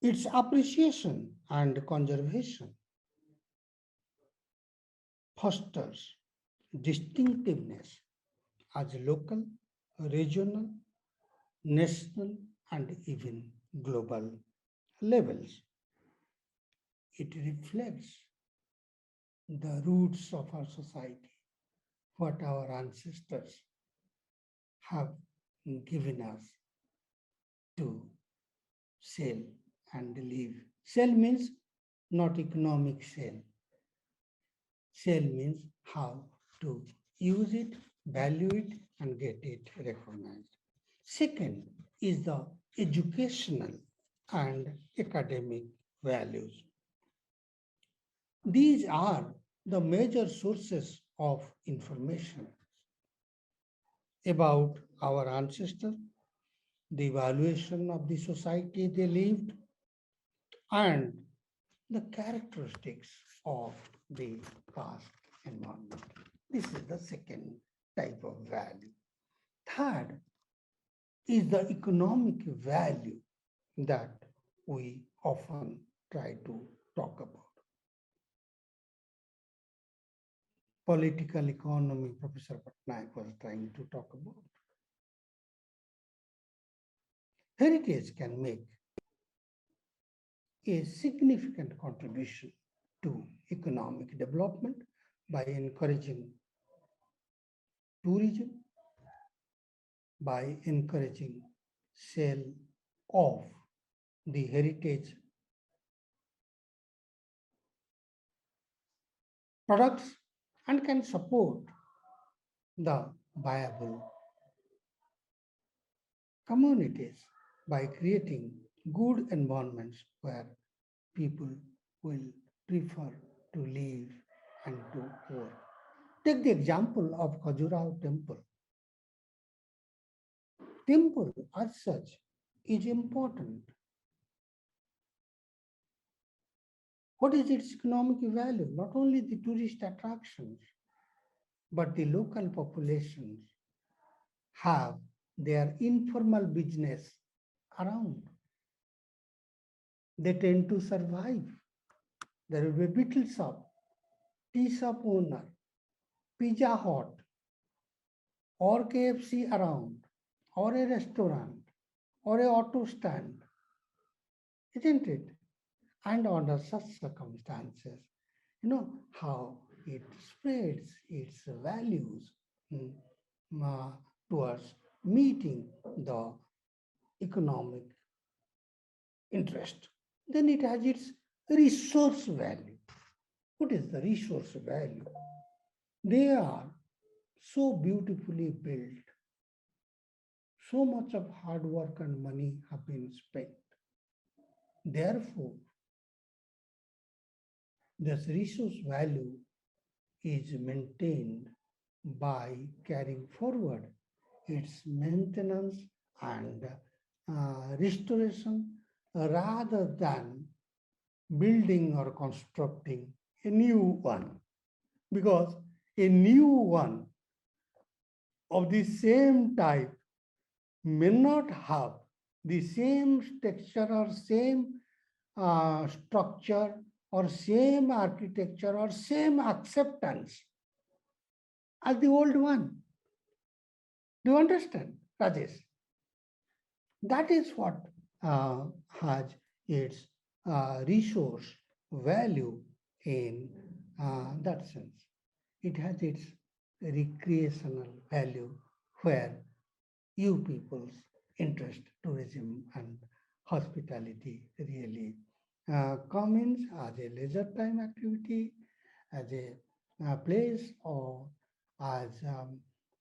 E: Its appreciation and conservation fosters distinctiveness as local, regional, national, and even global levels. It reflects the roots of our society, what our ancestors have given us to sell and live. Sell means not economic sell. Sell means how to use it, value it, and get it recognized. Second is the educational and academic values. These are the major sources of information about our ancestors, the evaluation of the society they lived, and the characteristics of the past environment. This is the second type of value. Third is the economic value that we often try to talk about. Political economy, Professor Patnaik was trying to talk about. Heritage can make a significant contribution to economic development by encouraging tourism, by encouraging sale of the heritage products, and can support the viable communities by creating good environments where people will prefer to live and to work. Take the example of Khajuraho temple. Temple as such is important. What is its economic value? Not only the tourist attractions, but the local populations have their informal business around. They tend to survive. There will be a beetle shop, tea shop owner, Pizza Hut, or KFC around, or a restaurant, or a auto stand, isn't it? And under such circumstances, you know how it spreads its values towards meeting the economic interest. Then it has its resource value. What is the resource value? They are so beautifully built. So much of hard work and money have been spent. Therefore, this resource value is maintained by carrying forward its maintenance and restoration rather than building or constructing a new one. Because a new one of the same type may not have the same texture or same structure or same architecture or same acceptance as the old one. Do you understand, Rajesh? That is what has its resource value in that sense. It has its recreational value where you people's interest, tourism and hospitality really come in as a leisure time activity, as a place or as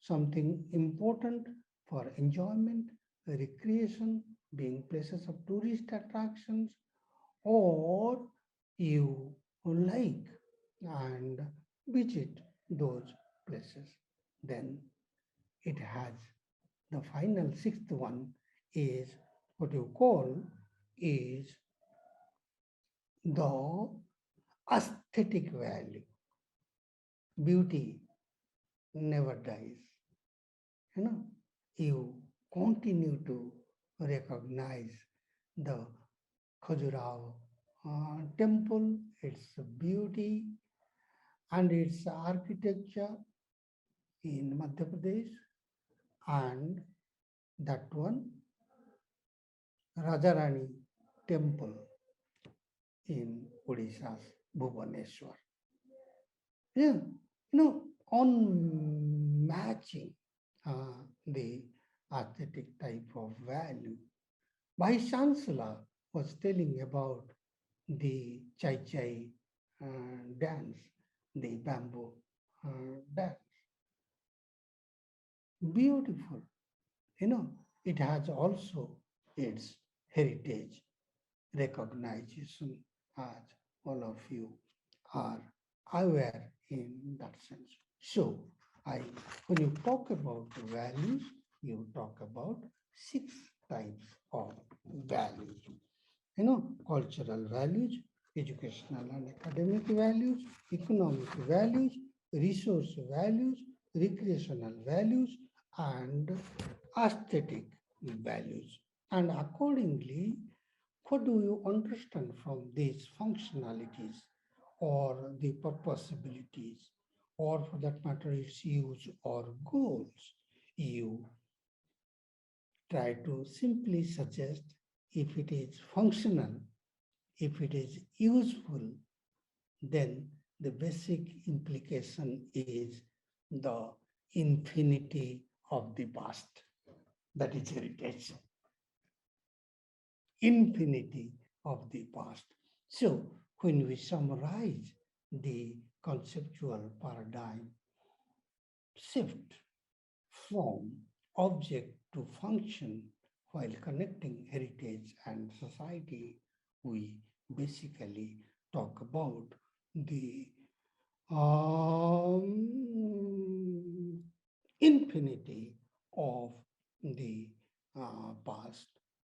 E: something important for enjoyment, recreation, being places of tourist attractions, or you like and visit those places. Then it has the final sixth one is what you call is the aesthetic value. Beauty never dies. You continue to recognize the Khajuraho temple, its beauty and its architecture in Madhya Pradesh, and that one, Rajarani temple in Odisha's Bhubaneswar. Yeah, on matching the aesthetic type of value. Vice Chancellor was telling about the Chai Chai dance, the bamboo dance. Beautiful. It has also its heritage recognition, as all of you are aware in that sense. So, when you talk about values, you talk about 6 types of values. Cultural values, educational and academic values, economic values, resource values, recreational values, and aesthetic values. And accordingly, what do you understand from these functionalities or the purposabilities, or for that matter, its use or goals? You try to simply suggest if it is functional, if it is useful, then the basic implication is the infinity of the past. That is heritage. Infinity of the past. So when we summarize the conceptual paradigm shift from object to function while connecting heritage and society, we basically talk about the infinity of the past.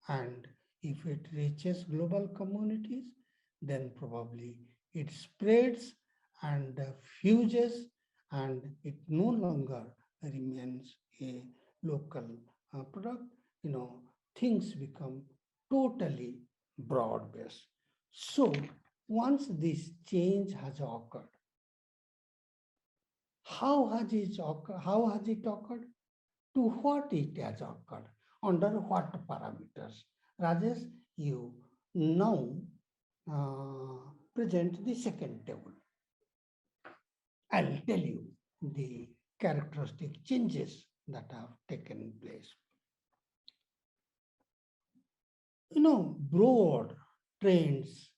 E: And if it reaches global communities, then probably it spreads and fuses, and it no longer remains a local product. Things become totally broad-based. So once this change has occurred, how has it occurred? How has it occurred? To what it has occurred? Under what parameters? Rajesh, you now present the second table. I'll tell you the characteristic changes that have taken place. Broad trends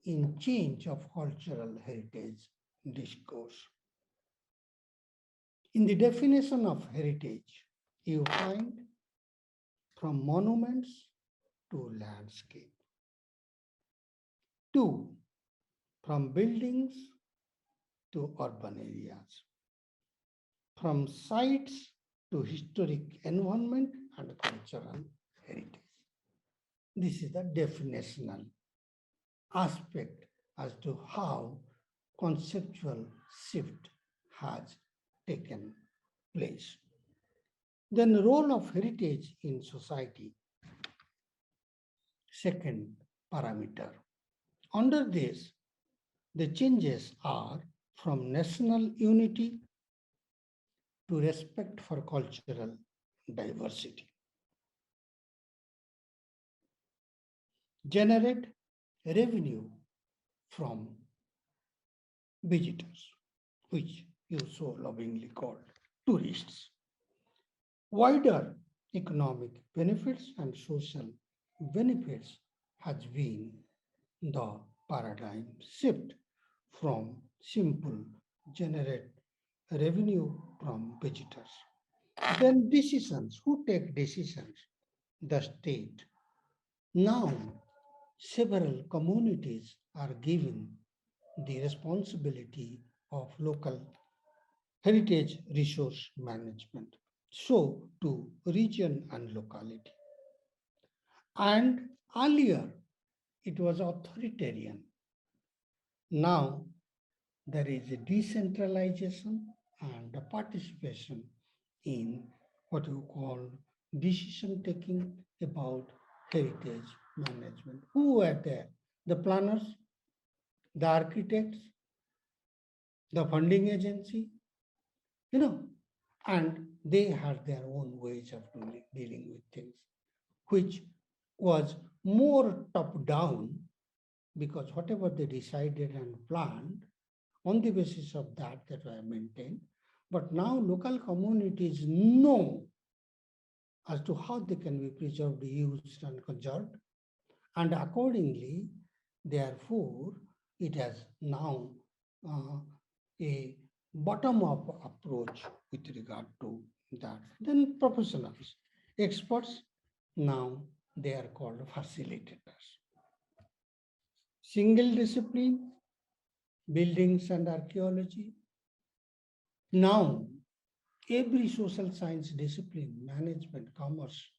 E: in change of cultural heritage discourse. In the definition of heritage, you find from monuments to landscape. 2, from buildings to urban areas. From sites to historic environment and cultural heritage. This is the definitional aspect as to how conceptual shift has taken place. Then the role of heritage in society. Second parameter. Under this, the changes are from national unity to respect for cultural diversity. Generate revenue from visitors, which you so lovingly called tourists. Wider economic benefits and social benefits has been the paradigm shift from simple generate revenue from visitors. Then decisions, who take decisions? The state. Now, several communities are given the responsibility of local heritage resource management. So to region and locality. And earlier, it was authoritarian. Now, there is a decentralization and a participation in what you call decision taking about heritage management. Who were there? The planners, the architects, the funding agency, and they had their own ways of dealing with things, which was more top down, because whatever they decided and planned, on the basis of that were maintained. But now local communities know as to how they can be preserved, used, and conserved. And accordingly, therefore, it has now a bottom-up approach with regard to that. Then professionals, experts, now they are called facilitators. Single discipline, buildings and archaeology. Now, every social science discipline, management, commerce,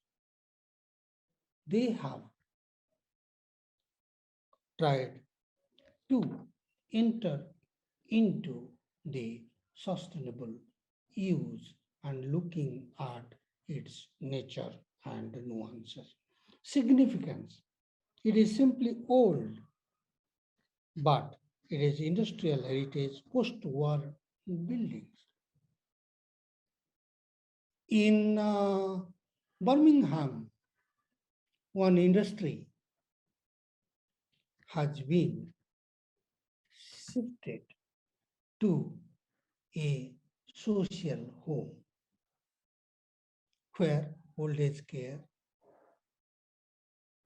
E: they have tried to enter into the sustainable use and looking at its nature and nuances. Significance. It is simply old, but it is industrial heritage, post-war buildings. In Birmingham, one industry has been shifted to a social home where old age care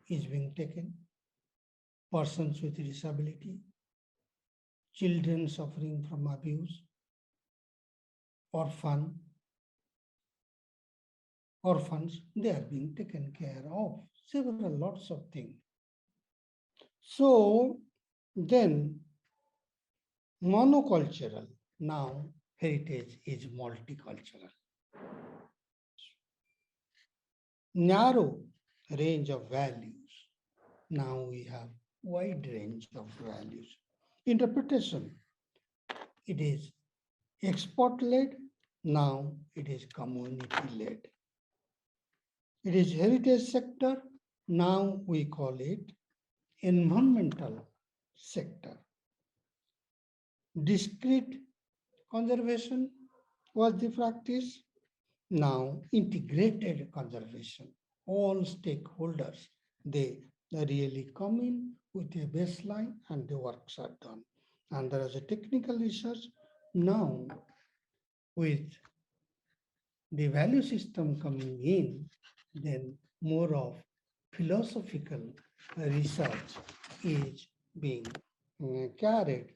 E: is being taken, persons with disability, children suffering from abuse, orphans, they are being taken care of, several lots of things. So then monocultural. Now heritage is multicultural. Narrow range of values. Now we have wide range of values. Interpretation, it is export-led, now it is community-led. It is heritage sector, now we call it environmental sector. Discrete conservation was the practice, now integrated conservation. All stakeholders, they really come in with a baseline and the works are done. And there is a technical research now with the value system coming in, then more of philosophical research is being carried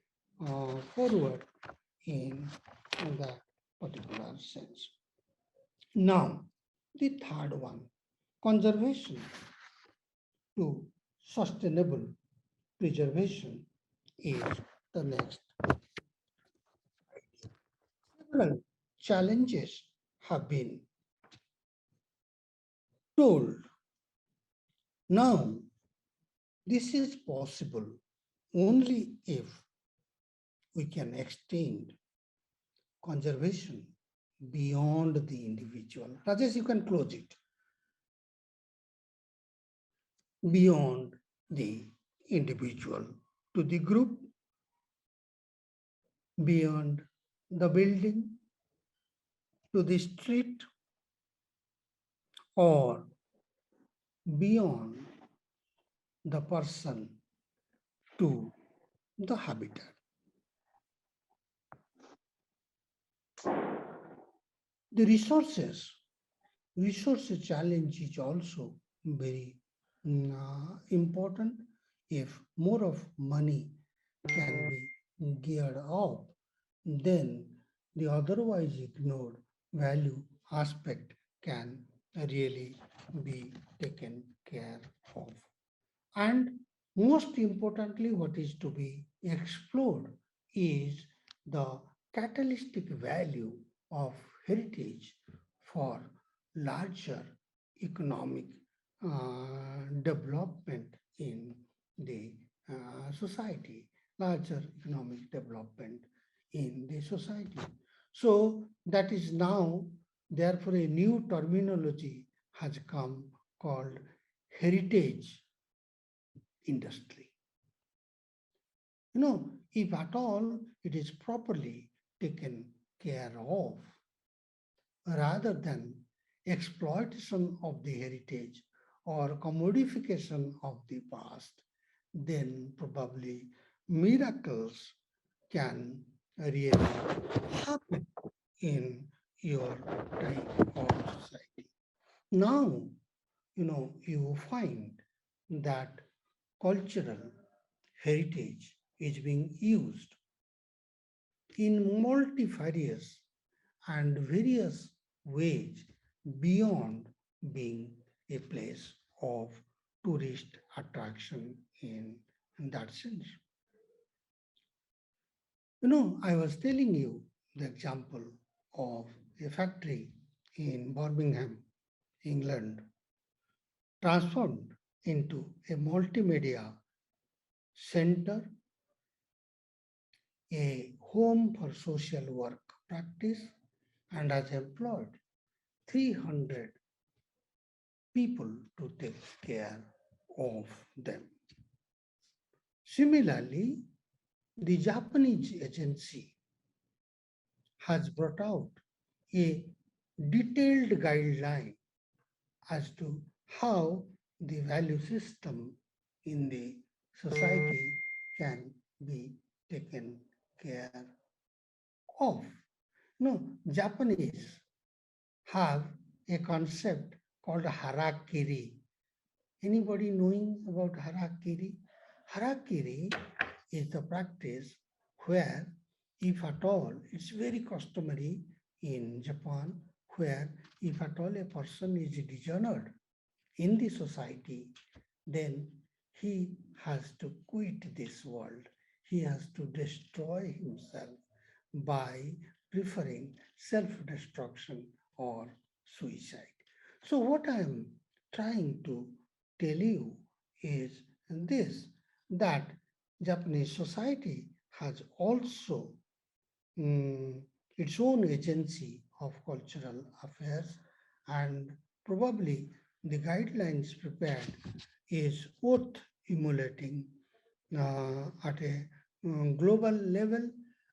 E: forward in that particular sense. Now, the third one, conservation to sustainable preservation is the next. Several challenges have been told. Now, this is possible only if we can extend conservation beyond the individual. Rajesh, you can close it. Beyond the individual to the group, beyond the building to the street, or beyond the person to the habitat. The resource challenge is also very important. If more of money can be geared up, then the otherwise ignored value aspect can really be taken care of. And most importantly, what is to be explored is the catalytic value of heritage for larger economic development in the society, larger economic development in the society. So that is now, therefore, a new terminology has come called heritage industry. You know, if at all it is properly taken care of, rather than exploitation of the heritage or commodification of the past, then probably miracles can really happen in your type of society. Now, you find that cultural heritage is being used in multifarious and various ways beyond being a place of tourist attraction in that sense. I was telling you the example of a factory in Birmingham, England, transformed into a multimedia center, a home for social work practice, and has employed 300 people to take care of them. Similarly, the Japanese agency has brought out a detailed guideline as to how the value system in the society can be taken care of. No, Japanese have a concept called harakiri. Anybody knowing about harakiri? Harakiri is the practice where, if at all, it's very customary in Japan, where if at all a person is dishonored in the society, then he has to quit this world. he has to destroy himself by preferring self-destruction or suicide. So what I am trying to tell you is this, that Japanese society has also its own agency of cultural affairs, and probably the guidelines prepared is worth emulating at a global level,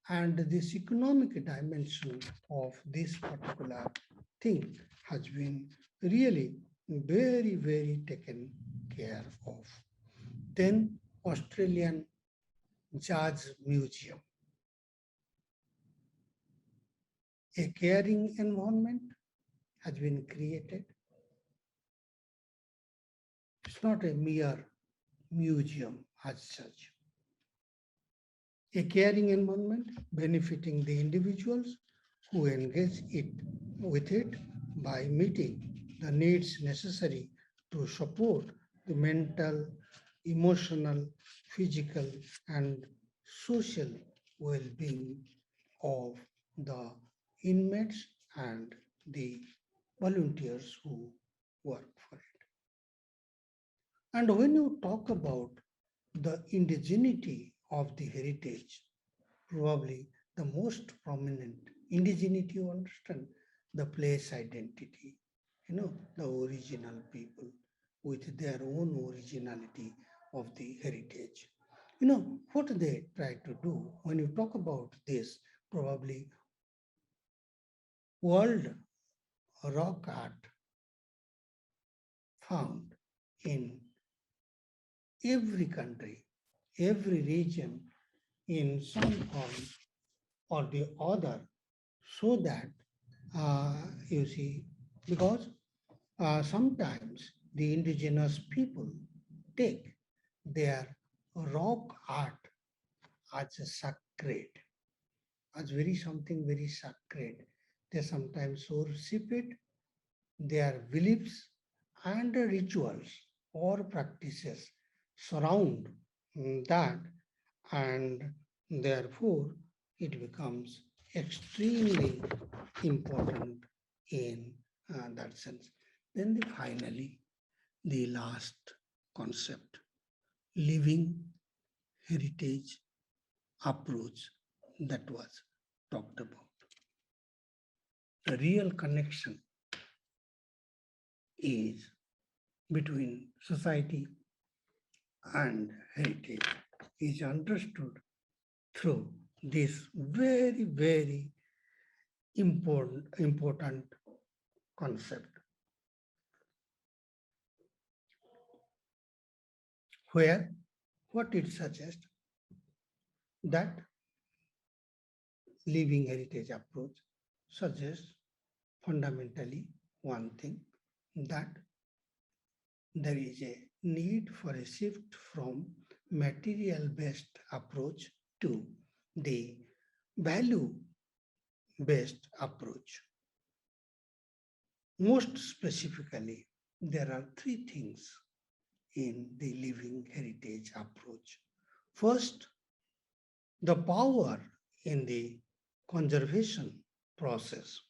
E: and this economic dimension of this particular thing has been really very, very taken care of. Then Australian Jazz Museum, a caring environment has been created. It's not a mere museum as such. A caring environment benefiting the individuals who engage with it by meeting the needs necessary to support the mental, emotional, physical, and social well-being of the inmates and the volunteers who work for it. And when you talk about the indigeneity of the heritage, probably the most prominent indigeneity, you understand, the place identity, the original people with their own originality of the heritage. What they try to do when you talk about this, probably world rock art found in every country, every region in some form or the other, so that you see, because sometimes the indigenous people take their rock art as a sacred, as something very sacred. They sometimes worship it, their beliefs and rituals or practices surround that, and therefore it becomes extremely important in that sense. Then finally, the last concept, living heritage approach, that was talked about. The real connection is between society and heritage is understood through this very, very important concept, where what it suggests, that living heritage approach suggests fundamentally one thing, that there is a need for a shift from material-based approach to the value-based approach. Most specifically, there are three things in the living heritage approach. First, the power in the conservation process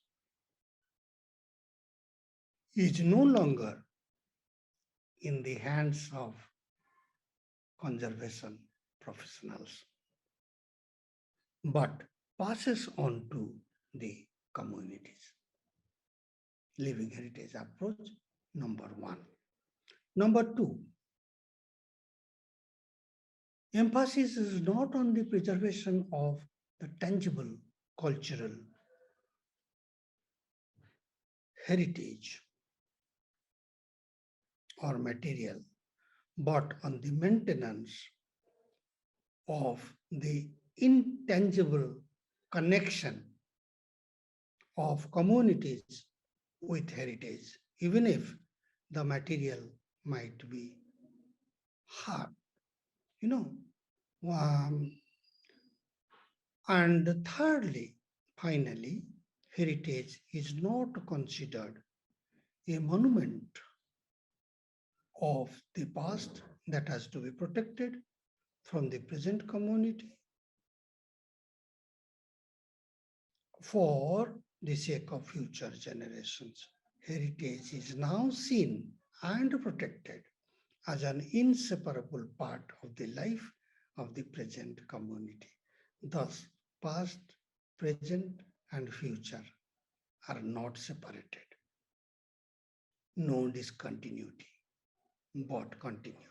E: is no longer in the hands of conservation professionals, but passes on to the communities. Living heritage approach, number one. Number two, emphasis is not on the preservation of the tangible cultural heritage or material, but on the maintenance of the intangible connection of communities with heritage, even if the material might be hard. And thirdly, finally, heritage is not considered a monument of the past that has to be protected, from the present community for the sake of future generations. Heritage is now seen and protected as an inseparable part of the life of the present community. Thus, past, present, and future are not separated. No discontinuity, but continuity.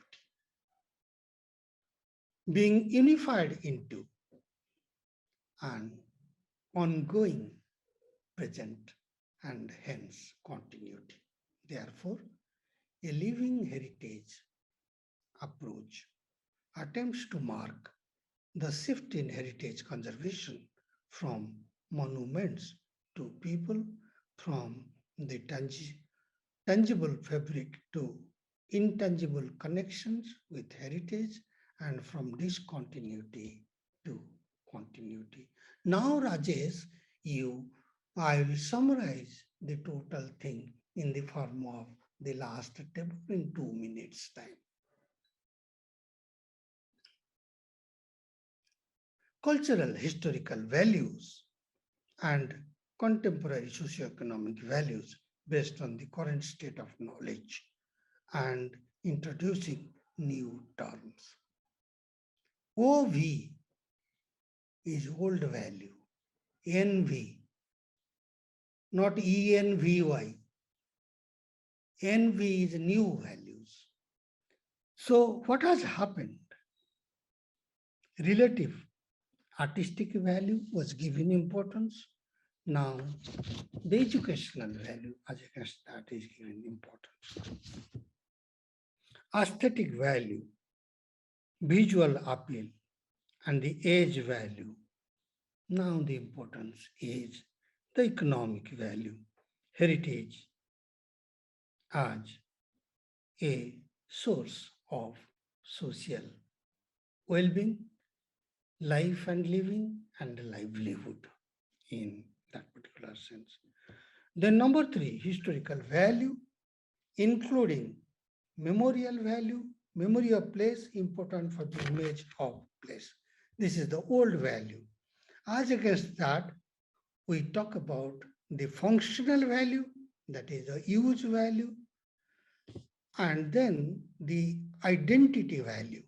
E: Being unified into an ongoing present and hence continuity. Therefore, a living heritage approach attempts to mark the shift in heritage conservation from monuments to people, from the tangible fabric to intangible connections with heritage, and from discontinuity to continuity. Now, Rajesh, I will summarize the total thing in the form of the last table in 2 minutes time. Cultural historical values and contemporary socioeconomic values based on the current state of knowledge and introducing new terms. OV is old value, NV, not ENVY. NV is new values. So what has happened? Relative artistic value was given importance. Now, the educational value as against that is given importance. Aesthetic value, visual appeal, and the age value. Now the importance is the economic value, heritage as a source of social well-being, life and living, and livelihood in that particular sense. Then number 3, historical value, including memorial value, memory of place important for the image of place. This is the old value. As against that, we talk about the functional value, that is the use value, and then the identity value,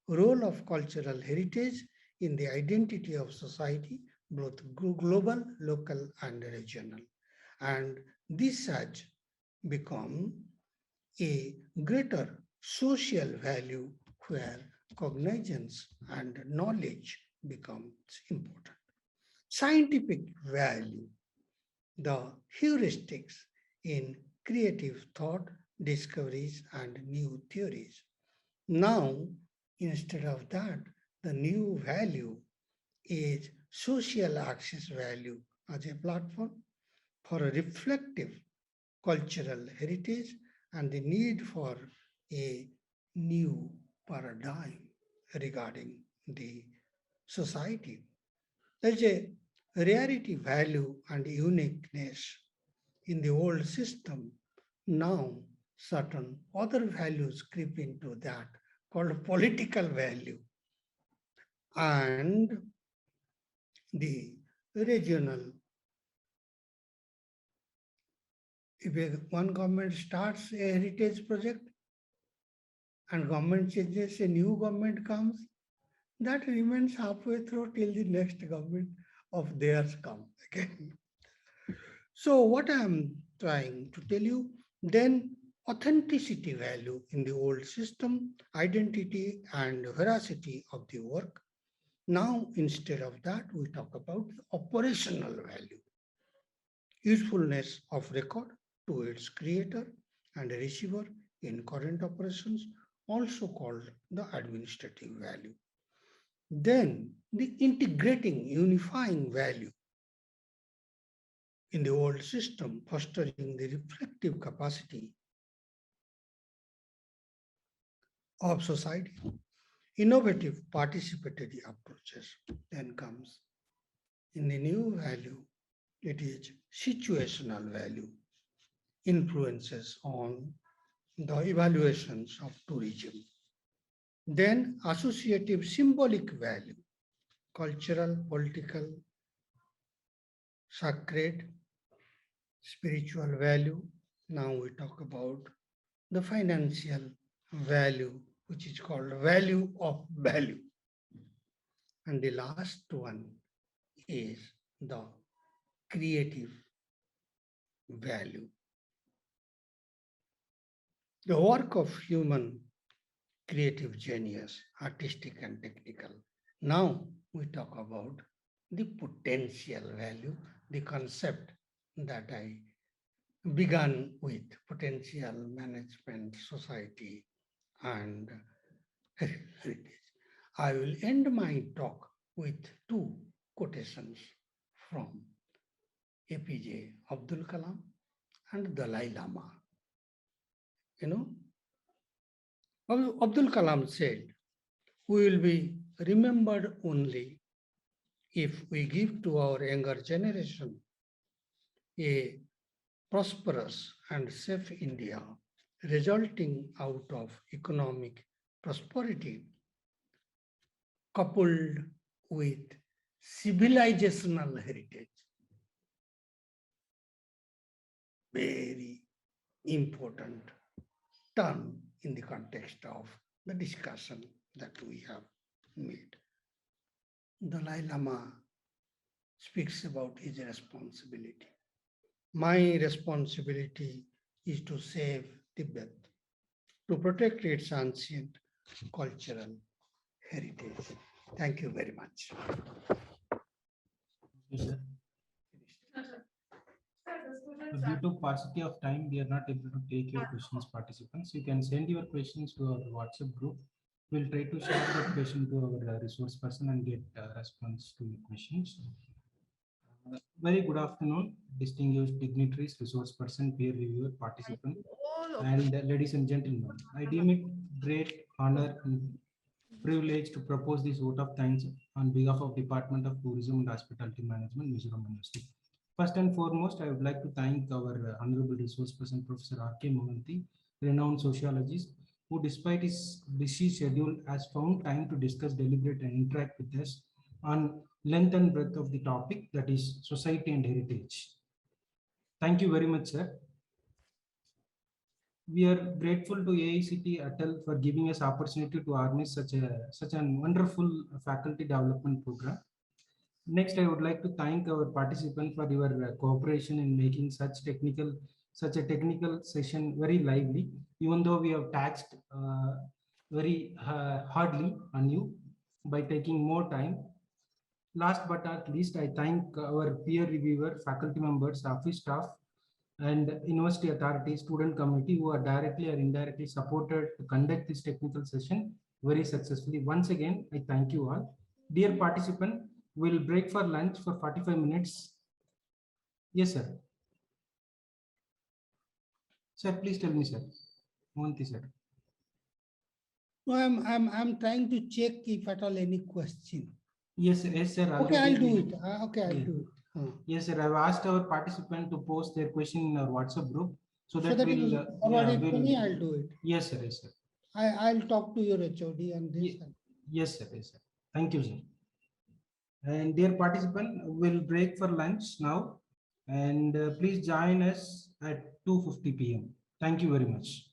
E: role of cultural heritage in the identity of society, both global, local, and regional. And this has become a greater social value where cognizance and knowledge becomes important. Scientific value, the heuristics in creative thought, discoveries, and new theories. Now, instead of that, the new value is social access value as a platform for a reflective cultural heritage and the need for a new paradigm regarding the society. There's a rarity value and uniqueness in the old system. Now, certain other values creep into that called political value and the regional. If one government starts a heritage project and government changes, a new government comes, that remains halfway through till the next government of theirs come again. So what I'm trying to tell you, then authenticity value in the old system, identity and veracity of the work. Now, instead of that, we talk about operational value, usefulness of record to its creator and receiver in current operations, also called the administrative value. Then the integrating, unifying value in the old system, fostering the reflective capacity of society. Innovative participatory approaches then comes. In the new value, it is situational value, influences on the evaluations of tourism. Then associative symbolic value, cultural, political, sacred, spiritual value. Now we talk about the financial value, which is called value of value. And the last one is the creative value. The work of human creative genius, artistic and technical. Now we talk about the potential value, the concept that I began with, potential management, society, and heritage. I will end my talk with two quotations from APJ Abdul Kalam and Dalai Lama. You know, Abdul Kalam said, we will be remembered only if we give to our younger generation a prosperous and safe India, resulting out of economic prosperity, coupled with civilizational heritage. Very important term in the context of the discussion that we have made. Dalai Lama speaks about his responsibility. My responsibility is to save Tibet, to protect its ancient cultural heritage. Thank you very much.
C: Yes, sir. Due to paucity of time, we are not able to take your questions, participants. You can send your questions to our WhatsApp group. We'll try to share that question to our resource person and get response to your questions. Very good afternoon, distinguished dignitaries, resource person, peer reviewer, participant, and ladies and gentlemen. I deem it great honor and privilege to propose this vote of thanks on behalf of Department of Tourism and Hospitality Management, Mizoram University. First and foremost, I would like to thank our Honorable Resource Person, Professor R.K. Mohanty, renowned sociologist, who despite his busy schedule has found time to discuss, deliberate, and interact with us on length and breadth of the topic, that is society and heritage. Thank you very much, sir. We are grateful to AICT Atal for giving us opportunity to organize such a wonderful faculty development program. Next, I would like to thank our participants for your cooperation in making such a technical session very lively, even though we have taxed very hardly on you by taking more time. Last but not least, I thank our peer reviewer, faculty members, office staff, and university authorities, student committee, who are directly or indirectly supported to conduct this technical session very successfully. Once again, I thank you all. Dear participant, we'll break for lunch for 45 minutes. Yes, sir. Sir, please tell me, sir. Mohanty, sir.
E: No, I'm trying to check if at all any question.
C: Yes, sir.
E: Okay, I'll do it. Okay, I'll
C: Yeah.
E: do it.
C: Yes, sir. I've asked our participant to post their question in our WhatsApp group so that
E: So that
C: we'll.
E: you forward it to me, I'll do it.
C: Yes, sir. Yes, sir.
E: I'll talk to your HOD and this.
C: Yes, sir. Yes, sir. Thank you, sir. And dear participant, we'll break for lunch now, and please join us at 2:50 p.m. Thank you very much.